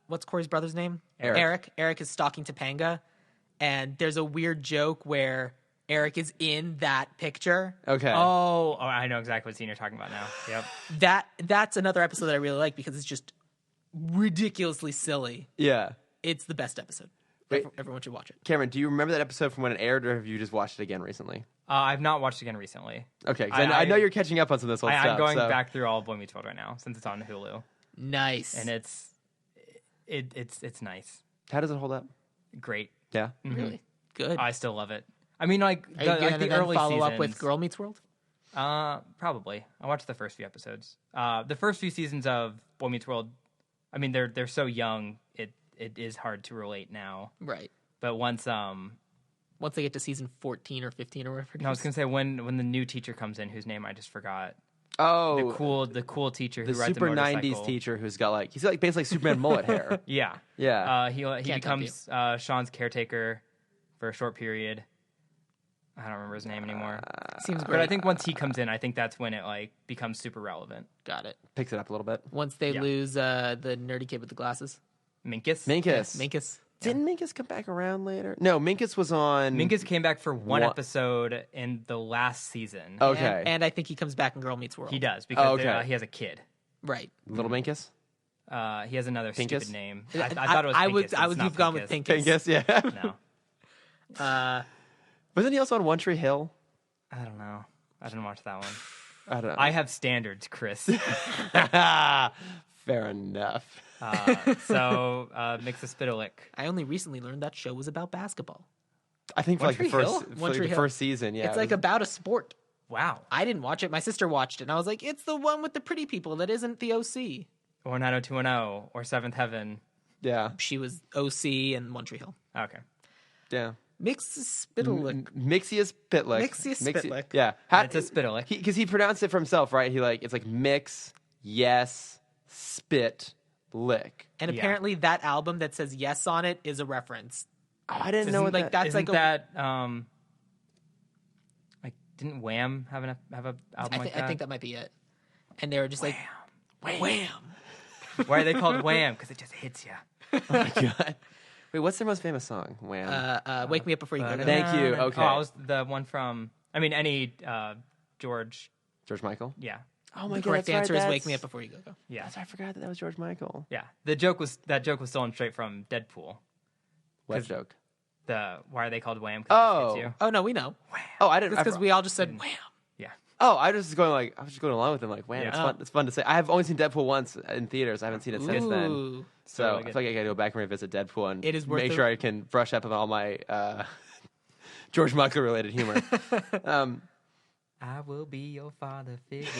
what's Corey's brother's name? Eric. Eric is stalking Topanga, and there's a weird joke where Eric is in that picture. Okay. Oh, I know exactly what scene you're talking about now. Yep. That's another episode that I really like because it's just ridiculously silly. Yeah. It's the best episode. Wait. Everyone should watch it. Cameron, do you remember that episode from when it aired, or have you just watched it again recently? I've not watched it again recently. Okay, 'cause I know you're catching up on some of this old stuff. I'm going so- back through all of Boy Meets World right now since it's on Hulu, Nice. and it's nice, How does it hold up? great. Yeah. really good. I still love it. I mean, like Are you gonna the then early follow seasons, up with Girl Meets World? Probably. I watched the first few episodes. The first few seasons of Boy Meets World, I mean, they're so young. It is hard to relate now. Right. But once Once they get to season 14 or 15 or whatever. it no, I was is. gonna say when the new teacher comes in, whose name I just forgot. Oh, The cool teacher the who rides super a motorcycle. 90s teacher who's got like, he's got like basically Superman mullet hair. Yeah. Yeah. He Can't becomes Sean's caretaker for a short period. I don't remember his name anymore. Seems But great. I think once he comes in, I think that's when it like becomes super relevant. Got it. Picks it up a little bit. Once they Yeah. lose the nerdy kid with the glasses. Minkus. Minkus. Minkus. Didn't Minkus come back around later? No, Minkus was on... Minkus came back for one What? episode in the last season. Okay. And I think he comes back in Girl Meets World. He does because okay. he has a kid. Right. Little Minkus? He has another Pinkus? stupid name. I thought it was Pinkus. I would It's have not gone with Pinkus. Minkus, yeah. No, Wasn't he also on One Tree Hill? I don't know. I didn't watch that one. I don't know. I have standards, Chris. Fair enough. Mxyzpixilated. I only recently learned that show was about basketball. I think for One like the Tree first, Hill? for One like Tree the Hill. first season, yeah. it's it like was- about a sport. Wow. I didn't watch it. My sister watched it, and I was like, it's the one with the pretty people that isn't the OC. Or 90210 or Seventh Heaven. Yeah. She was OC and One Tree Hill. Okay. Yeah. Mxyzpixilated. Mxyzpixilated. Mxyzpixilated. Yeah. It's a spitlick. Because he pronounced it for himself, right? It's like mix, yes, spit, lick. And Yeah. apparently that album that says yes on it is a reference. Oh, I didn't know what like that... that's Isn't like that like didn't Wham have an album like that? I think that might be it. And they were just like, wham. Why are they called Wham? Because it just hits you. Oh my God. Wait, what's their most famous song? Wham. Wake Me Up Before You Go. Thank you. Okay. Oh, it was the one from. I mean, any George. George Michael? Yeah, Oh my The God, correct that's answer right, is Wake Me Up Before You Go. yeah, I forgot that was George Michael. yeah. That joke was stolen straight from Deadpool. What 'Cause- joke? Why are they called Wham? 'Cause it just hits you. Oh, no, we know. Oh, I didn't... It's because we all just said wham. Yeah. Oh, I was just going along with him. Like, man, Yeah. it's fun to say. I have only seen Deadpool once in theaters. I haven't seen it since then. Ooh. So Really I feel like I got to go back and revisit Deadpool and It is worth make it. sure I can brush up on all my George Michael related humor. I will be your father figure.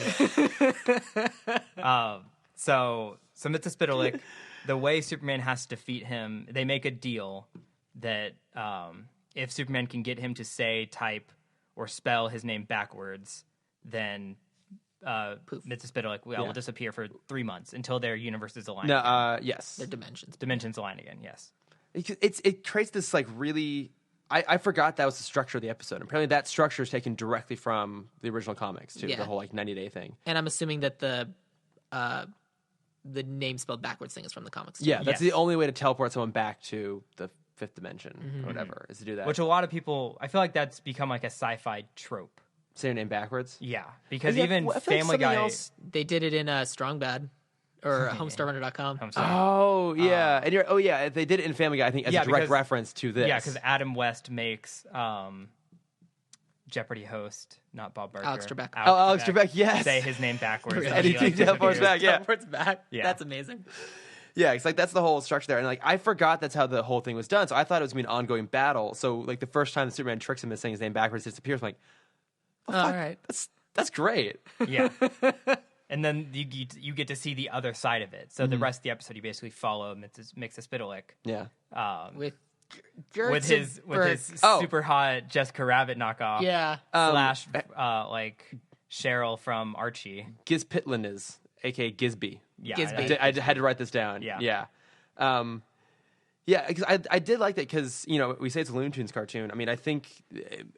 So Mxyzpixilated, the way Superman has to defeat him, they make a deal that if Superman can get him to say, type, or spell his name backwards, then Mxyzpixilated will disappear for 3 months until their universes align. No, yes. Their dimensions. Dimensions align again. Yes. It creates this like really. I forgot that was the structure of the episode. Apparently, that structure is taken directly from the original comics too. Yeah. The whole like 90-day thing. And I'm assuming that the name spelled backwards thing is from the comics. Too. Yeah, that's Yes. the only way to teleport someone back to the fifth dimension or whatever is to do that. Which a lot of people, I feel like that's become like a sci-fi trope. Say your name backwards. Yeah, because Yeah, even well, I feel like Family something Guy. else- They did it in Strong Bad or HomestarRunner.com. I'm sorry. Oh yeah, and you're they did it in Family Guy. I think as Yeah, a direct because- reference to this. Yeah, because Adam West makes Jeopardy host, not Bob Barker. Alex Trebek. Alex Trebek, yes. Say his name backwards. Really? and he, Anything teleports disappears. back. Yeah, Teleports back. Yeah. That's amazing. yeah. It's like that's the whole structure there, and like I forgot that's how the whole thing was done. So I thought it was gonna be an ongoing battle. So like the first time Superman tricks him into saying his name backwards, disappears. I'm like, oh, All fuck, right. that's great. Yeah. And then you get to see the other side of it. So the rest of the episode, you basically follow Mxyzpixilated Yeah. With with his Oh. super hot Jessica Rabbit knockoff. Yeah. Slash like Cheryl from Archie. Gizpitlin is, aka Gizby. Yeah. Gizby. I had to write this down. Yeah. Yeah. Yeah, because I did like that because we say it's a Looney Tunes cartoon. I mean, I think,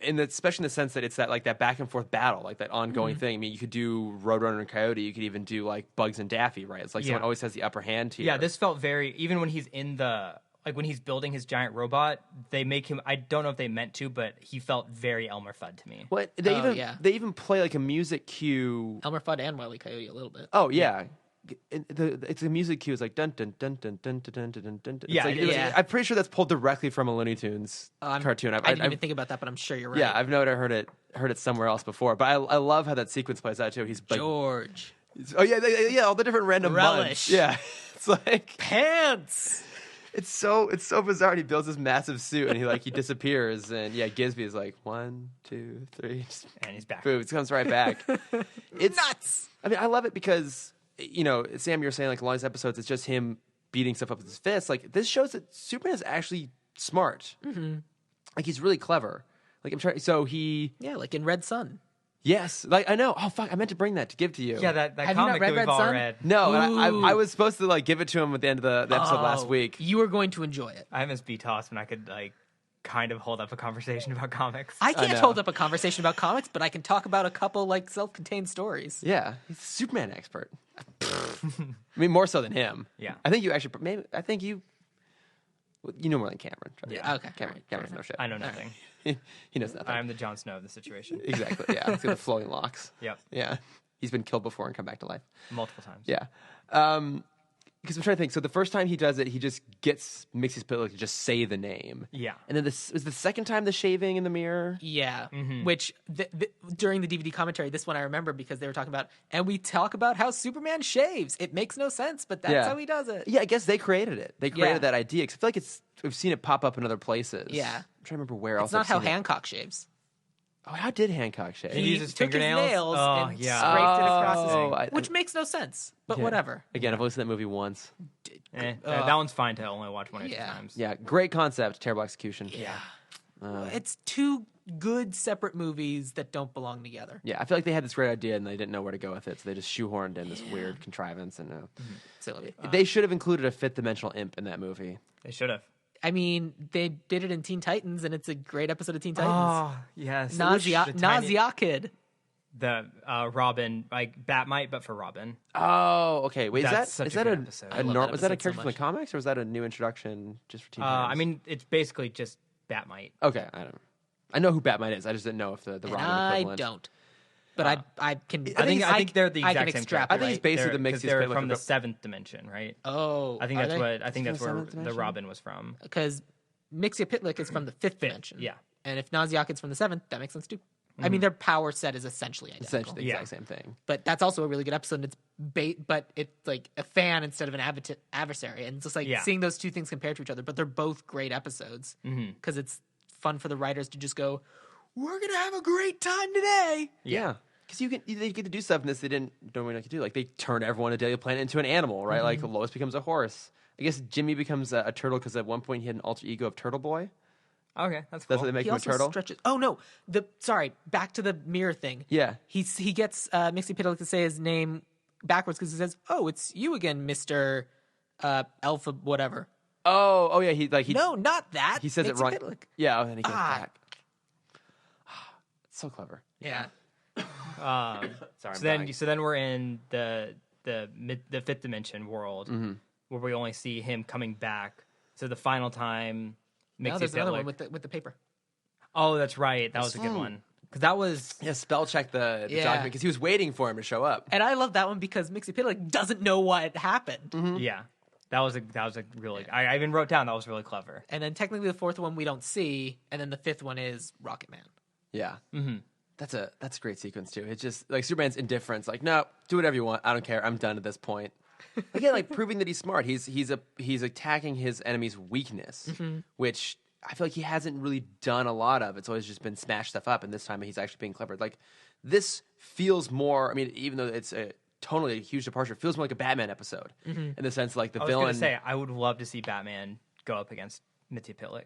especially in the sense that it's that back and forth battle, like that ongoing thing. I mean, you could do Roadrunner and Coyote. You could even do like Bugs and Daffy, right? It's like someone always has the upper hand here. Yeah, this felt very, even when he's in when he's building his giant robot, they make him, I don't know if they meant to, but he felt very Elmer Fudd to me. What yeah. they even play like a music cue. Elmer Fudd and Wile E. Coyote a little bit. Oh yeah. It's a music cue. It's like dun dun dun dun dun dun dun dun dun. It's Yeah, like, yeah. I'm pretty sure that's pulled directly from a Looney Tunes cartoon. I didn't even think about that, but I'm sure you're right. Yeah, I've never heard it somewhere else before. But I love how that sequence plays out too. He's like, George. oh yeah, all the different random Relish. months. Yeah, it's like Pants. it's so bizarre. He builds this massive suit and he disappears and yeah, Gizby is like 1, 2, 3, just And he's back. boom, it comes right back. It's Nuts. I mean, I love it because Sam, you're saying like a lot of these episodes, it's just him beating stuff up with his fists. Like this shows that Superman is actually smart. Mm-hmm. Like he's really clever. Like I'm trying. So he, Yeah, like in Red Sun. yes. Like I know. Oh fuck, I meant to bring that to give to you. Yeah, that Have you not comic read that we've Red all Sun? read. No, and Ooh. I was supposed to give it to him at the end of the episode last week. You are going to enjoy it. I miss B-Toss when I could kind of hold up a conversation about comics. I can't know. hold up a conversation about comics, but I can talk about a couple self-contained stories. Yeah, he's a Superman expert. I mean, more so than him. Yeah. I think you actually. Maybe I think you. You know more than Cameron. Yeah. Okay. Cameron's no shit. I know nothing. He knows nothing. I'm the Jon Snow of the situation. Exactly. Yeah. He's got the flowing locks. Yep. Yeah. He's been killed before and come back to life. Multiple times. Yeah. Because I'm trying to think. So the first time he does it, he just gets Mxyzpixilated to just say the name. Yeah. And then this was the second time the shaving in the mirror. Yeah, which during the DVD commentary, this one I remember because they were talking about, and we talk about how Superman shaves. It makes no sense, but that's how he does it. Yeah, I guess they created it. They created Yeah. that idea. Because I feel like we've seen it pop up in other places. Yeah. I'm trying to remember where else. It's not I've how seen it. Hancock shaves. Oh, how did Hancock shave? He uses took his fingernails? nails Oh, and yeah. scraped it across his Oh, which makes no sense, but whatever. Again, I've only seen that movie once. That one's fine to only watch one or two Yeah. times. Yeah, great concept, terrible execution. Yeah. It's two good separate movies that don't belong together. Yeah, I feel like they had this great idea and they didn't know where to go with it, so they just shoehorned in this weird contrivance. And Silly. they should have included a fifth dimensional imp in that movie. They should have. I mean, they did it in Teen Titans, and it's a great episode of Teen Titans. Oh, yes. Nausea Kid. The Robin, like Bat-Mite, but for Robin. Oh, okay. Wait, That's is such that a a good episode. I love that was that a episode so character from the much. comics, or was that a new introduction just for Teen Titans? I mean, it's basically just Bat-Mite. okay, I know who Batman is. I just didn't know if the And Robin I equivalent. don't. But I can. I think they're the I exact can same extrapolate. I think it's basically They're- the 'cause Mxyzpixilated they're from the like a- seventh dimension, right? Oh, I think are that's they? what I think from that's the where seventh the dimension? Robin was from. Because Mxyzpixilated is from the fifth dimension. Yeah. And if Nausea Kid's from the seventh, that makes sense too. I mean, their power set is essentially identical. Essentially the exact same thing. But that's also a really good episode. And it's but it's like a fan instead of an adversary, and just like seeing those two things compared to each other. But they're both great episodes because it's fun for the writers to just go, "We're gonna have a great time today." Yeah. Because they get to do stuff in this they don't really like to do. Like they turn everyone on a daily planet into an animal, right? Like Lois becomes a horse. I guess Jimmy becomes a turtle because at one point he had an alter ego of Turtle Boy. Okay, that's cool. That's what they make He him a also turtle. stretches. Oh no! Back to the mirror thing. Yeah. He gets Mxyzpixilated to say his name backwards because he says, "Oh, it's you again, Mister Alpha, whatever." Oh yeah. He No, not that. he says it wrong. Mxyzpixilated. Yeah, and then he goes back. It's so clever. Yeah. Sorry. So then we're in the fifth dimension world where we only see him coming back. So the final time. No, there's another one with the paper. Oh, that's right. That was a good one. Because that was... Yeah, spell check the document because he was waiting for him to show up. And I love that one because Mxyzpixilated doesn't know what happened. Yeah. That was a really... I even wrote down that was really clever. And then technically the fourth one we don't see, and then the fifth one is Rocket Man. Yeah. That's a great sequence too. It's just like Superman's indifference. Like, no, do whatever you want. I don't care. I'm done at this point. Again, like proving that he's smart. He's attacking his enemy's weakness, which I feel like he hasn't really done a lot of. It's always just been smash stuff up, and this time he's actually being clever. Like this feels more. I mean, even though it's totally a huge departure, it feels more like a Batman episode in the sense like the villain. I was going to say I would love to see Batman go up against Mxyzpixilated.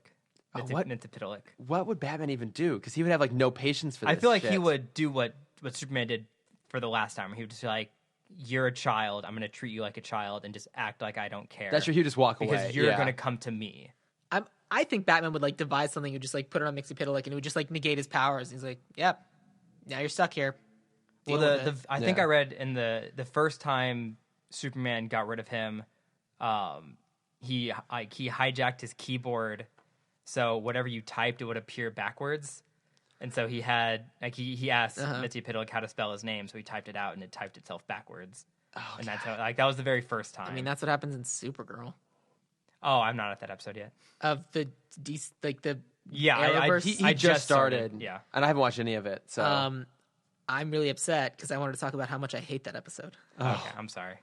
What would Batman even do? Because he would have like no patience for this. I feel like shit. he would do what Superman did for the last time. He would just be like, "You're a child. I'm going to treat you like a child and just act like I don't care." That's true. He would just walk away because you're going to come to me. I think Batman would like devise something and just like put it on Mxyzpixilated and it would just like negate his powers. He's like, "Yep, now you're stuck here." Well, I think I read in the first time Superman got rid of him, he hijacked his keyboard, so whatever you typed, it would appear backwards. And so he had he asked Mxyzpixilated how to spell his name, so he typed it out and it typed itself backwards. And that's how that was the very first time. I mean, that's what happens in Supergirl. Oh, I'm not at that episode yet. Of the yeah, I just started. Yeah, and I haven't watched any of it. So I'm really upset because I wanted to talk about how much I hate that episode. Okay, I'm sorry.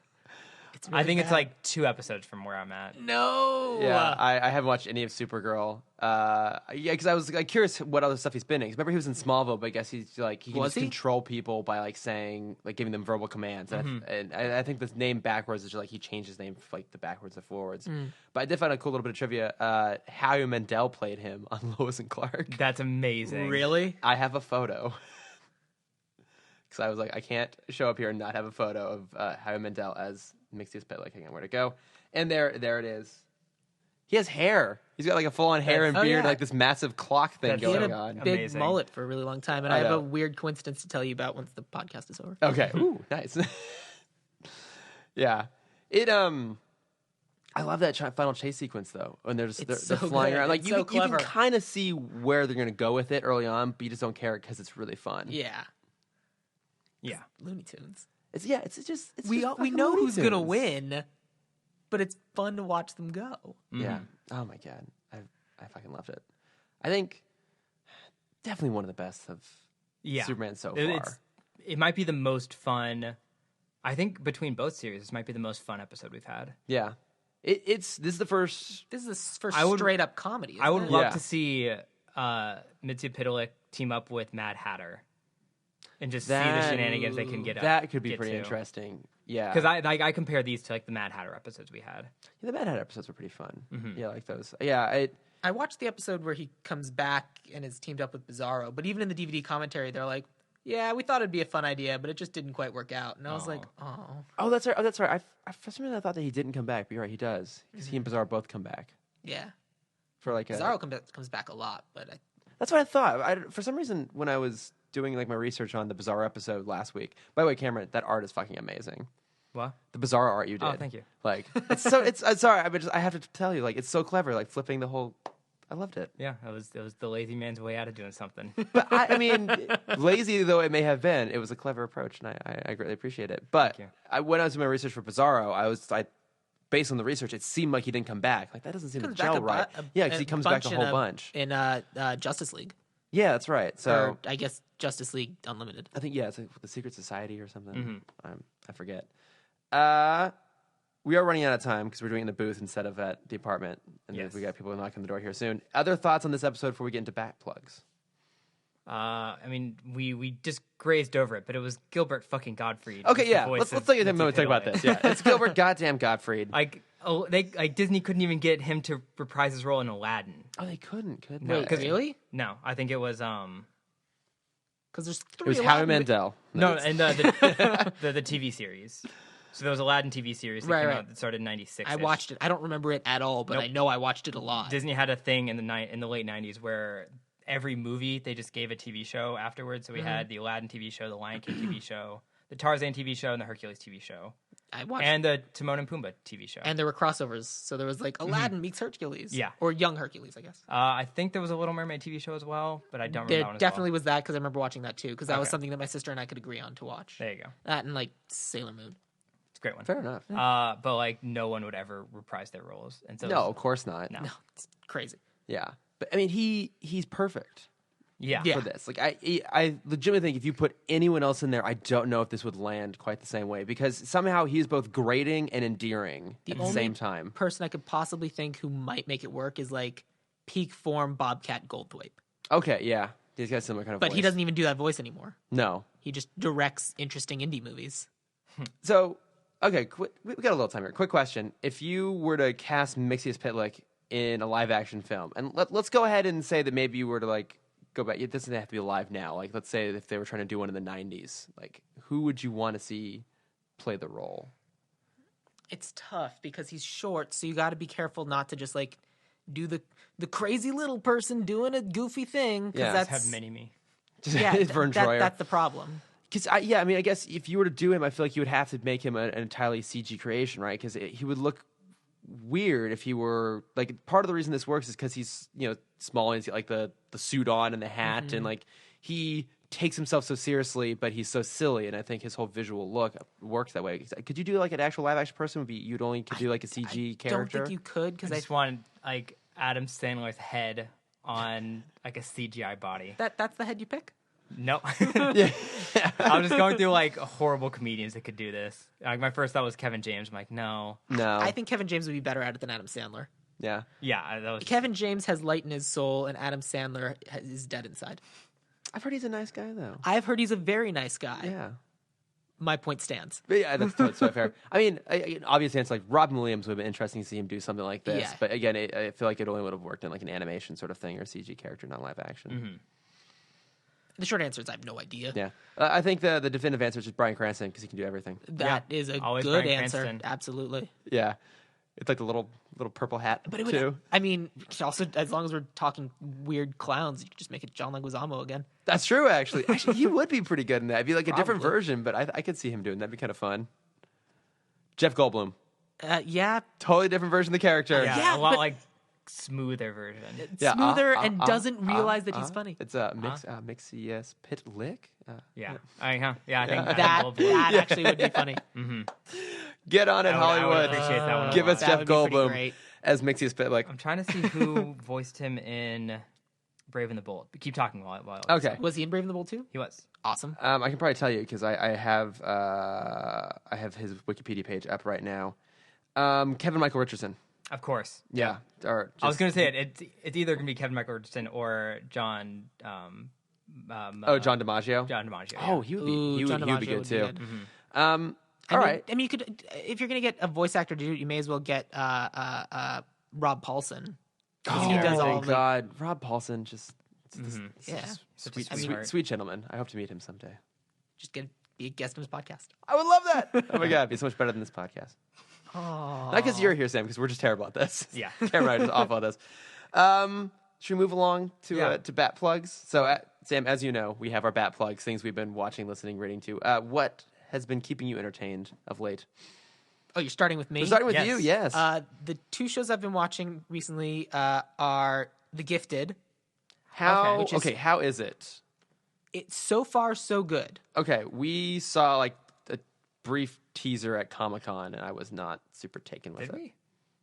It's really I think bad. it's like 2 episodes from where I'm at. No. Yeah, I haven't watched any of Supergirl. Because I was like curious what other stuff he's been in. 'Cause remember he was in Smallville, but I guess he's like he can Was just he? control people by like saying like giving them verbal commands. And I think the name backwards is just like he changed his name like the backwards and forwards. But I did find a cool little bit of trivia. Howie Mandel played him on Lois and Clark. That's amazing. Really? I have a photo. Because I was like, I can't show up here and not have a photo of Howie Mandel as Mxyzpixilated. Like, I can't know where to go. And there it is. He has hair. He's got like a full-on hair and beard, like this massive clock thing He had going a on. big Amazing. mullet for a really long time, and I I have know. a weird coincidence to tell you about once the podcast is over. Okay. Ooh, nice. Yeah. It I love that final chase sequence though, when they're It's they're so flying good. around. Like It's you, so you can clever. kind of see where they're gonna go with it early on, but you just don't care because it's really fun. Yeah, Yeah. Looney Tunes. It's just We fucking know Looney who's gonna Tunes. win, but it's fun to watch them go. Yeah. Oh my god, I fucking loved it. I think definitely one of the best of Superman so far. It might be the most fun. I think between both series, this might be the most fun episode we've had. Yeah. This is the first. This is the first I would- straight up comedy. I would isn't it? love Yeah. to see Mxyzpixilated team up with Mad Hatter and just see the shenanigans they can get. That could be get pretty to. interesting. Yeah. Because I compare these to like the Mad Hatter episodes we had. Yeah, the Mad Hatter episodes were pretty fun. Yeah, I like those. Yeah, I watched the episode where he comes back and is teamed up with Bizarro, but even in the DVD commentary, they're like, "Yeah, we thought it'd be a fun idea, but it just didn't quite work out." And I was like, "Oh, Oh, that's right. Oh, that's right. I for some reason I thought that he didn't come back, but you're right, he does because he and Bizarro both come back yeah." for like a. Bizarro comes back a lot, but That's what I thought. For some reason, when I was doing like my research on the Bizarro episode last week, by the way, Cameron, that art is fucking amazing. What? The Bizarro art you did. Oh, thank you. Like it's so. It's sorry. I have to tell you, like it's so clever. Like flipping the whole. I loved it. Yeah, it was the lazy man's way out of doing something. But I mean, lazy though it may have been, it was a clever approach, and I greatly appreciate it. But you. when I was doing my research for Bizarro, based on the research, it seemed like he didn't come back. Like that doesn't seem to comes back gel right. Yeah, because he comes back a whole bunch. in Justice League. Yeah, that's right. So or I guess Justice League Unlimited. I think it's like the Secret Society or something. Mm-hmm. I forget. We are running out of time because we're doing it in the booth instead of at the apartment, and Yes. we got people knocking on the door here soon. Other thoughts on this episode before we get into bat plugs? I mean, we just grazed over it, but it was Gilbert fucking Gottfried. Okay, the yeah. voice Let's of take a moment to talk about Mxyzpixilated. this. Yeah, it's Gilbert Goddamn Gottfried. Disney couldn't even get him to reprise his role in Aladdin. Oh, they couldn't, could No, they? 'cause- Really? No, I think it was Because there's It three. was Howie Aladdin Mandel. no, and the TV series. So there was Aladdin TV series that Right, came right. out that started in '96. I watched it. I don't remember it at all, but Nope. I know I watched it a lot. Disney had a thing in the late '90s where every movie they just gave a TV show afterwards. So we had the Aladdin TV show, the Lion King TV show, the Tarzan TV show, and the Hercules TV show, I watched, and the Timon and Pumbaa TV show. and there were crossovers. So there was like Aladdin meets Hercules. Yeah. Or Young Hercules, I guess. I think there was a Little Mermaid TV show as well, but I don't remember that There one as definitely well. was that because I remember watching that too. Because that was Okay. something that my sister and I could agree on to watch. There you go. That and like Sailor Moon. It's a great one. Fair enough. But like no one would ever reprise their roles, and so No, of course not. No. No, it's crazy. Yeah, but I mean, he's perfect. yeah. Yeah. For this. Like I legitimately think if you put anyone else in there, I don't know if this would land quite the same way because somehow he's both grating and endearing at the only same time. Person I could possibly think who might make it work is like peak form Bobcat Goldthwait. Okay, yeah, he's got a similar kind of But voice. he doesn't even do that voice anymore. No. He just directs interesting indie movies. So okay, we got a little time here. Quick question: if you were to cast Mxyzpixilated in a live action film, and let's go ahead and say that maybe you were to like go back. It doesn't have to be live now. Like let's say if they were trying to do one in the '90s, like who would you want to see play the role? It's tough because he's short, so you got to be careful not to just like do the crazy little person doing a goofy thing. Yeah. That's Have mini me. Just yeah, Vern Troyer. that's the problem. Because I mean, I guess if you were to do him, I feel like you would have to make him an entirely CG creation, right? Because he would look weird if he were like. Part of the reason this works is because he's small and he's got like the suit on and the hat, and like he takes himself so seriously, but he's so silly, and I think his whole visual look works that way. Could you do like an actual live action person? You'd only could do like a CG character. Don't think you could because I just wanted like Adam Sandler's head on like a CGI body. that's the head you pick. No. Yeah. I was just going through like horrible comedians that could do this. Like my first thought was Kevin James. I'm like, no. No. I think Kevin James would be better at it than Adam Sandler. Yeah. Yeah, that was Kevin James has light in his soul, and Adam Sandler is dead inside. I've heard he's a nice guy though. I've heard he's a very nice guy. Yeah. My point stands. But yeah, that's totally fair. I mean, obviously, it's like Robin Williams would have been interesting to see him do something like this. Yeah. But again, I feel like it only would have worked in like an animation sort of thing or a CG character, not live action. The short answer is I have no idea. Yeah, I think the definitive answer is just Bryan Cranston because he can do everything. That is a Always good Bryan answer. Cranston. Absolutely. Yeah, it's like the little purple hat But it would, too. I mean, also, as long as we're talking weird clowns, you could just make it John Leguizamo again. That's true. Actually, he would be pretty good in that. It'd be like a different Probably. version, but I could see him doing that'd be kind of fun. Jeff Goldblum, Yeah, totally different version of the character. yeah, Yeah, a lot but- like smoother version. Yeah, smoother and doesn't realize that he's funny. It's Mxyzpixilated. Yeah. I think Adam That Goldblum- actually would be funny. Get on it, I would Hollywood. appreciate that one a Give lot. us That Jeff would be pretty Goldblum great. as Mxyzpixilated. I'm trying to see who voiced him in Brave and the Bold. But keep talking while Okay. Was he in Brave and the Bold too? He was. Awesome. I can probably tell you because I have his Wikipedia page up right now. Kevin Michael Richardson. Of course. Yeah. Or I was just- going to say it's either going to be Kevin Michael Richardson or John John DiMaggio. John DiMaggio. Oh, he would be. Ooh, He John would be DiMaggio good would too. be good. All right. I mean, you could, if you're gonna get a voice actor to do it, you may as well get Rob Paulson. Oh he does all my the- God, Rob Paulson, just Yeah, Such a sweet, sweetheart. sweet gentleman. I hope to meet him someday. just be a guest on his podcast. I would love that. Oh my God, it'd be so much better than this podcast. Oh, Not because you're here, Sam, because we're just terrible at this. Yeah. Cameron and I are just awful at this. Should we move along to bat plugs? So, Sam, as you know, we have our bat plugs, things we've been watching, listening, reading to. What has been keeping you entertained of late? Oh, you're starting with me. We're starting with Yes. you, yes. The two shows I've been watching recently are The Gifted. How which is- how is it? It's so far so good. Okay, we saw like a brief teaser at Comic-Con, and I was not super taken with Did it. we?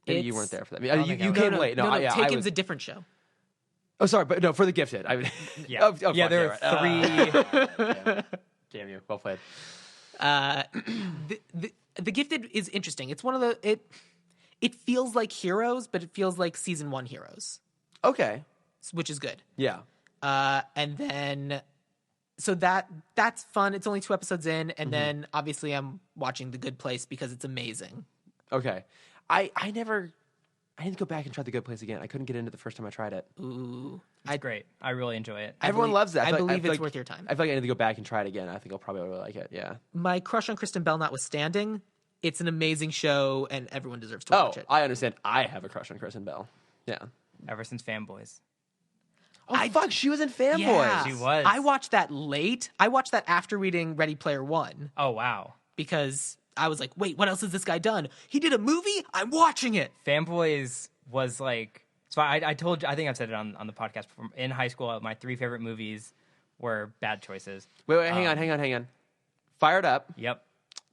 Maybe you It's- weren't there for that. don't You think I you was. came no, late. No, I Taken's was. a different show. Oh, sorry, but no, for The Gifted. I mean, Yeah, fuck, there are right. 3. Damn you. Well played. The Gifted is interesting. It's one of the it feels like Heroes, but it feels like season 1 Heroes, Okay. which is good. Yeah. And then so that's fun. It's only 2 episodes in, and then obviously I'm watching The Good Place because it's amazing. Okay. I didn't go back and try The Good Place again. I couldn't get into it the first time I tried it. Ooh, It's great. I really enjoy it. Everyone loves that. I feel believe feel it's worth your time. I feel like I need to go back and try it again. I think I'll probably really like it. Yeah. My crush on Kristen Bell notwithstanding, it's an amazing show, and everyone deserves to watch it. I understand. I have a crush on Kristen Bell. Yeah. Ever since Fanboys. Oh, fuck. She was in Fanboys. Yeah. She was. I watched that late. I watched that after reading Ready Player One Oh, wow. because I was like, wait, what else has this guy done? He did a movie? I'm watching it. Fanboys was like, so I told you, I think I've said it on the podcast before. In high school, my 3 favorite movies were Bad Choices. Wait, hang on. Fired Up. Yep.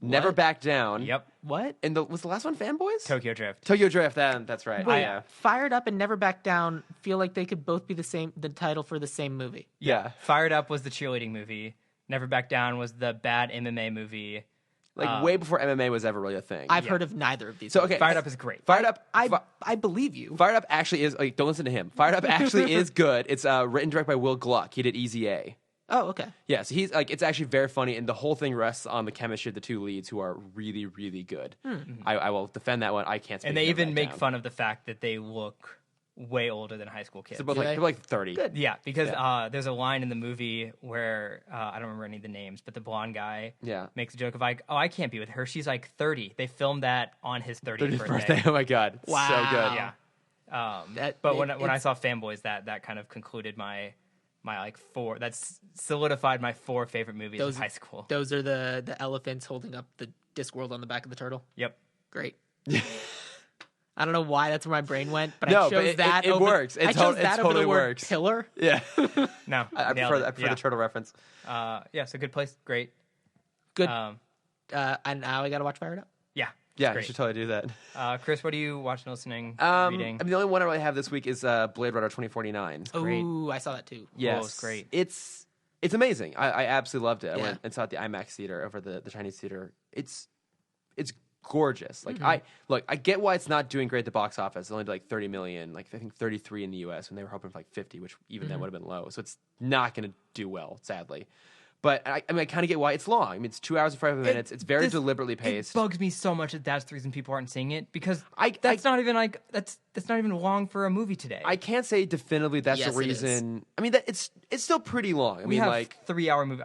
Never Back Down. Yep. What? And was the last one Fanboys? Tokyo Drift. Tokyo Drift. That's right. Wait, Yeah. Fired Up and Never Back Down feel like they could both be the title for the same movie. Yeah. Fired Up was the cheerleading movie. Never Back Down was the bad MMA movie. Like way before MMA was ever really a thing. I've heard of neither of these. So, okay. Fired Up is great. Fired Up. I believe you. Fired Up actually is, like, don't listen to him. Fired Up actually is good. It's written and directed by Will Gluck. He did Easy A. Oh, okay. Yeah, so he's like, it's actually very funny, and the whole thing rests on the chemistry of the 2 leads, who are really, really good. I will defend that one. I can't. Speak And they Never even Back make Down. fun of the fact that they look way older than high school kids. So both Do like, they? they're like 30. Good. Yeah, because there's a line in the movie where I don't remember any of the names, but the blonde guy makes a joke of like, "Oh, I can't be with her. She's like 30." They filmed that on his 30th birthday. Oh my god, Wow. so good. Yeah. But when I saw Fanboys, that kind of concluded my like 4. That's solidified my 4 favorite movies of high school. Those are the elephants holding up the Discworld on the back of the turtle. Yep. Great. I don't know why that's where my brain went, but No, I chose but that. it over, works. I chose that over totally the word works. pillar. Yeah, No, I nailed prefer it. the turtle reference. Yeah, so Good Place, great. Good. Um, And now I got to watch Fired Up. yeah, Yeah, you great. should totally do that. Chris, what are you watching, listening, reading? I mean, the only one I really have this week is Blade Runner 2049. Great. Ooh, I saw that too. Yes, it's great. It's amazing. I absolutely loved it. I Yeah. went and saw it at the IMAX theater over the Chinese theater. It's gorgeous. Like I get why it's not doing great at the box office. It's only did like 30 million, like I think 33 in the US when they were hoping for like 50, which even then would have been low. So it's not going to do well, sadly. But I kind of get why it's long. I mean, it's 2 hours and 5 minutes. It's very deliberately paced. It bugs me so much that that's the reason people aren't seeing it because that's not even like that's not even long for a movie today. I can't say definitively that's Yes, the it is. reason. I mean, it's still pretty long. I we mean, have like 3-hour movie.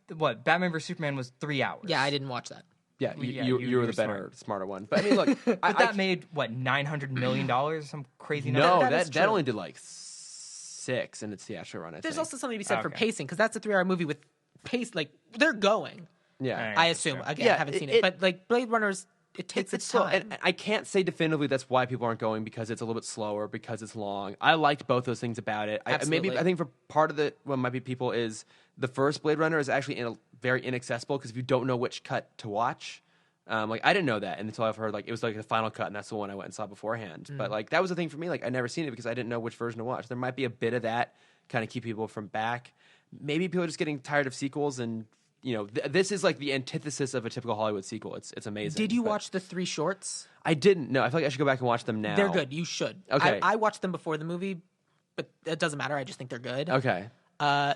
Batman vs Superman was 3 hours. Yeah, I didn't watch that. yeah, you you were were the better, smarter one. But I mean, look, But that made what $900 million, some crazy no, number. is that true. only did like 6 in its theatrical run. I There's think. also something to be said for Okay. pacing because that's a 3-hour movie with pace. Like they're going. yeah. Alright. I that's assume. true. Again, Yeah, I haven't seen it- it, but like Blade Runner's, it takes its slow. time. And I can't say definitively that's why people aren't going because it's a little bit slower, because it's long. I liked both those things about it. Absolutely. I think for part of the what might be people is the first Blade Runner is actually very inaccessible because if you don't know which cut to watch, like I didn't know that until I've heard like it was like the final cut and that's the one I went and saw beforehand. But like that was the thing for me. Like I never seen it because I didn't know which version to watch. There might be a bit of that kind of keep people from back. Maybe people are just getting tired of sequels and. You know, this is like the antithesis of a typical Hollywood sequel. It's amazing. Did you but watch the 3 shorts? I didn't. No, I feel like I should go back and watch them now. They're good. You should. Okay. I watched them before the movie, but it doesn't matter. I just think they're good. Okay. I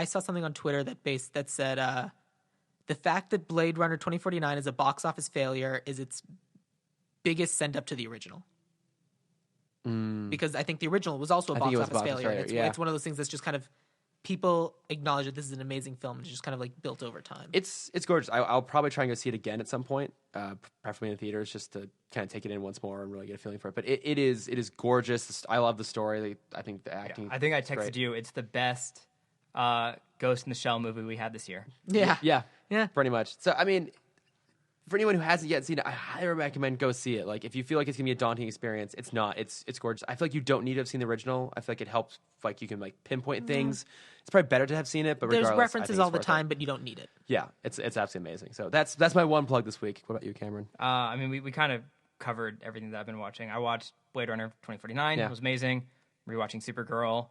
saw something on Twitter that said the fact that Blade Runner 2049 is a box office failure is its biggest send up to the original. Because I think the original was also a I box think it was office box failure. failure, It's, yeah. it's one of those things that's just kind of people acknowledge that this is an amazing film. It's just kind of like built over time. It's gorgeous. I'll probably try and go see it again at some point, preferably in the theaters, just to kind of take it in once more and really get a feeling for it. But it is gorgeous. I love the story. I think the acting. I think I is texted great. you. It's the best Ghost in the Shell movie we had this year. yeah. Yeah, pretty much. So I mean, for anyone who hasn't yet seen it, I highly recommend go see it. Like if you feel like it's gonna be a daunting experience, it's not. It's gorgeous. I feel like you don't need to have seen the original. I feel like it helps. Like you can like pinpoint things. It's probably better to have seen it. But There's regardless, I references think all it's the worth time, it. but you don't need it. Yeah, it's absolutely amazing. So that's my one plug this week. What about you, Cameron? I mean, we kind of covered everything that I've been watching. I watched Blade Runner 2049. Yeah. It was amazing. rewatching Supergirl.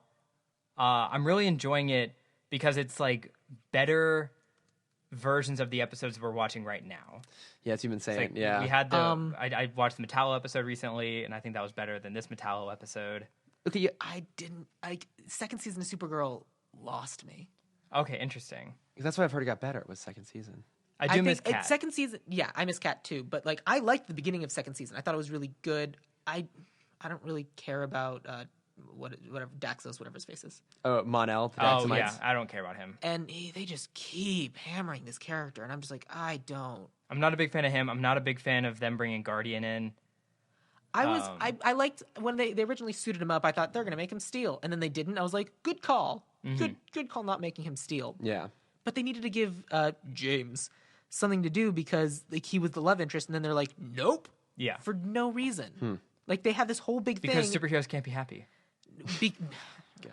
I'm really enjoying it because it's like better versions of the episodes we're watching right now. Yeah, it's you've been saying. Like, yeah, we had I watched the Metallo episode recently, and I think that was better than this Metallo episode. okay. Second season of Supergirl lost me. Okay, interesting. That's what I've heard. It got better. It was second season. I do miss Cat. Second season, yeah, I miss Cat too. But like, I liked the beginning of second season. I thought it was really good. I don't really care about whatever Daxos, whatever his face is. Oh, Mon-El. the Oh Daxamites. yeah, I don't care about him. And they just keep hammering this character, and I'm just like, I don't. I'm not a big fan of him. I'm not a big fan of them bringing Guardian in. I liked when they originally suited him up. I thought they're gonna make him Steel, and then they didn't. I was like, good call, good call, not making him Steel. Yeah. But they needed to give James something to do because like he was the love interest, and then they're like, nope, Yeah, for no reason. Like they have this whole big because thing. superheroes can't be happy. Be-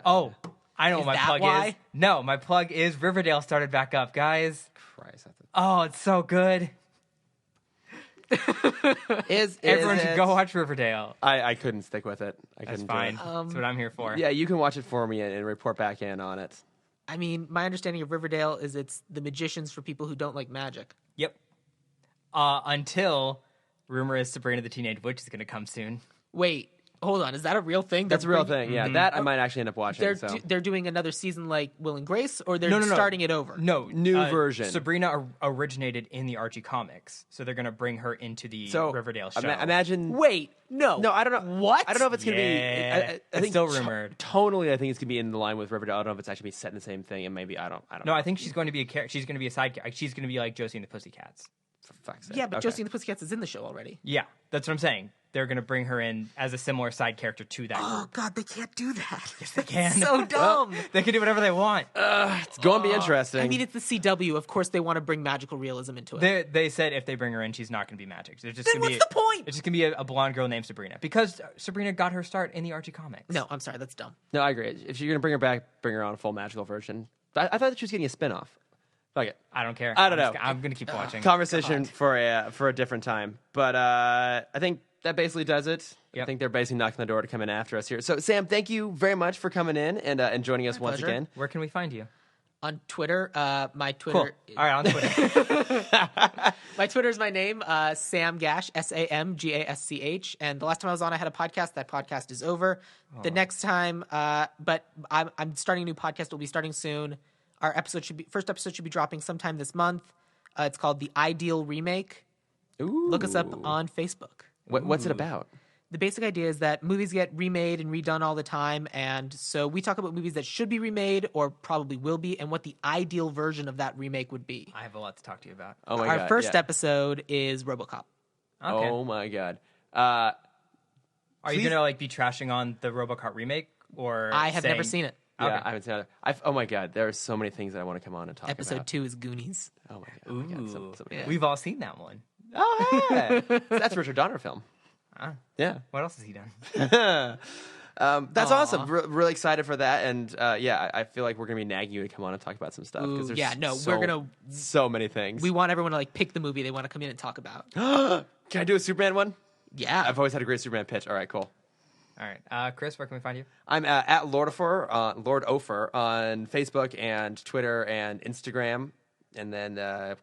Oh, I know Is what my that plug why? is. No, my plug is Riverdale started back up, guys. Christ. Oh, it's so good. Everyone should go watch Riverdale. I couldn't stick with it. I That's couldn't fine. do That's what I'm here for. it. Yeah, you can watch it for me and report back in on it. I mean, my understanding of Riverdale is it's the magicians for people who don't like magic. Yep. Until rumor is Sabrina the Teenage Witch is going to come soon. Wait, hold on, is that a real thing? That's a real thing. Yeah, that I might actually end up watching. They're they're doing another season like Will and Grace, or they're No. starting it over. No, New version. Sabrina originated in the Archie comics, so they're going to bring her into the So Riverdale show. Imagine. Wait, no, No, I don't know. What? I don't know if it's gonna Yeah, be. I it's think still rumored. Tonally, I think it's gonna be in the line with Riverdale. I don't know if it's actually be set in the same thing, and maybe I don't. No, know. I think she's going to be she's going to be a side. She's going to be like Josie and the Pussycats. For fuck's sake. Yeah, but Okay. Josie and the Pussycats is in the show already. Yeah, that's what I'm saying. They're going to bring her in as a similar side character to that. Oh group. God, they can't do that. Yes, they can. So dumb. They can do whatever they want. It's going to be interesting. I mean, it's the CW. Of course, they want to bring magical realism into it. They said if they bring her in, she's not going to be magic. They're just Then gonna what's be, the point? It's just going to be a blonde girl named Sabrina because Sabrina got her start in the Archie comics. No, I'm sorry, that's dumb. No, I agree. If you're gonna bring her back, bring her on a full magical version. But I thought that she was getting a spinoff. Fuck it. I don't care. I don't know. I'm going to keep watching. Conversation for a different time. But I think that basically does it. Yep. I think they're basically knocking the door to come in after us here. So Sam, thank you very much for coming in and joining us once pleasure. again. Where can we find you? On Twitter, my Cool. Twitter. All right, on Twitter. My Twitter is my name, Sam Gasch, SAMGASCH. And the last time I was on, I had a podcast. That podcast is over. The next time, but I'm starting a new podcast. It'll be starting soon. Our first episode should be dropping sometime this month. It's called The Ideal Remake. Ooh. Look us up on Facebook. What's it about? The basic idea is that movies get remade and redone all the time, and so we talk about movies that should be remade or probably will be, and what the ideal version of that remake would be. I have a lot to talk to you about. Oh my god. Our first yeah. episode is RoboCop. Okay. Oh my god. Are you please- going to be trashing on the RoboCop remake or I have never saying- seen it. Yeah, Okay. I haven't seen it. Oh my god, there are so many things that I want to come on and talk Episode about. 2 is Goonies. Oh my god. Oh my god. Ooh. So many We've all seen that one. Oh, hey. That's Richard Donner film. Ah. Yeah. What else has he done? That's Aw. awesome. Really excited for that. And I feel like we're going to be nagging you to come on and talk about some stuff. 'cause Ooh, there's yeah, no, so, we're gonna- So many things. We want everyone to like pick the movie they want to come in and talk about. Can I do a Superman one? Yeah. I've always had a great Superman pitch. All right, cool. All right. Chris, where can we find you? I'm at Lord Ofer on Facebook and Twitter and Instagram. And then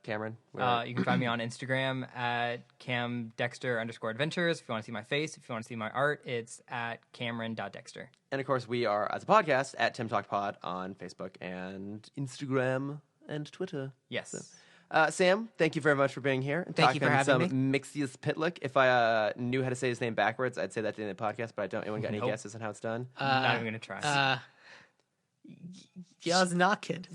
Cameron? where- You can find me on Instagram at CamDexter_adventures. If you want to see my face, if you want to see my art, it's at Cameron.Dexter. And of course, we are as a podcast at Tim Talk Pod on Facebook and Instagram and Twitter. Yes. Sam, thank you very much for being here and Thank you for having some Mxyzpixilated. If I knew how to say his name backwards, I'd say that at the end of the podcast, but I don't. Anyone got any Nope. guesses on how it's done? Not even going to try. Yaznakid.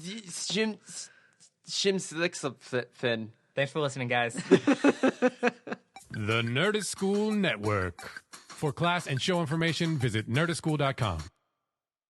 Mxyzpixilated. Thanks for listening, guys. The Nerdist School Network. For class and show information, visit nerdistschool.com.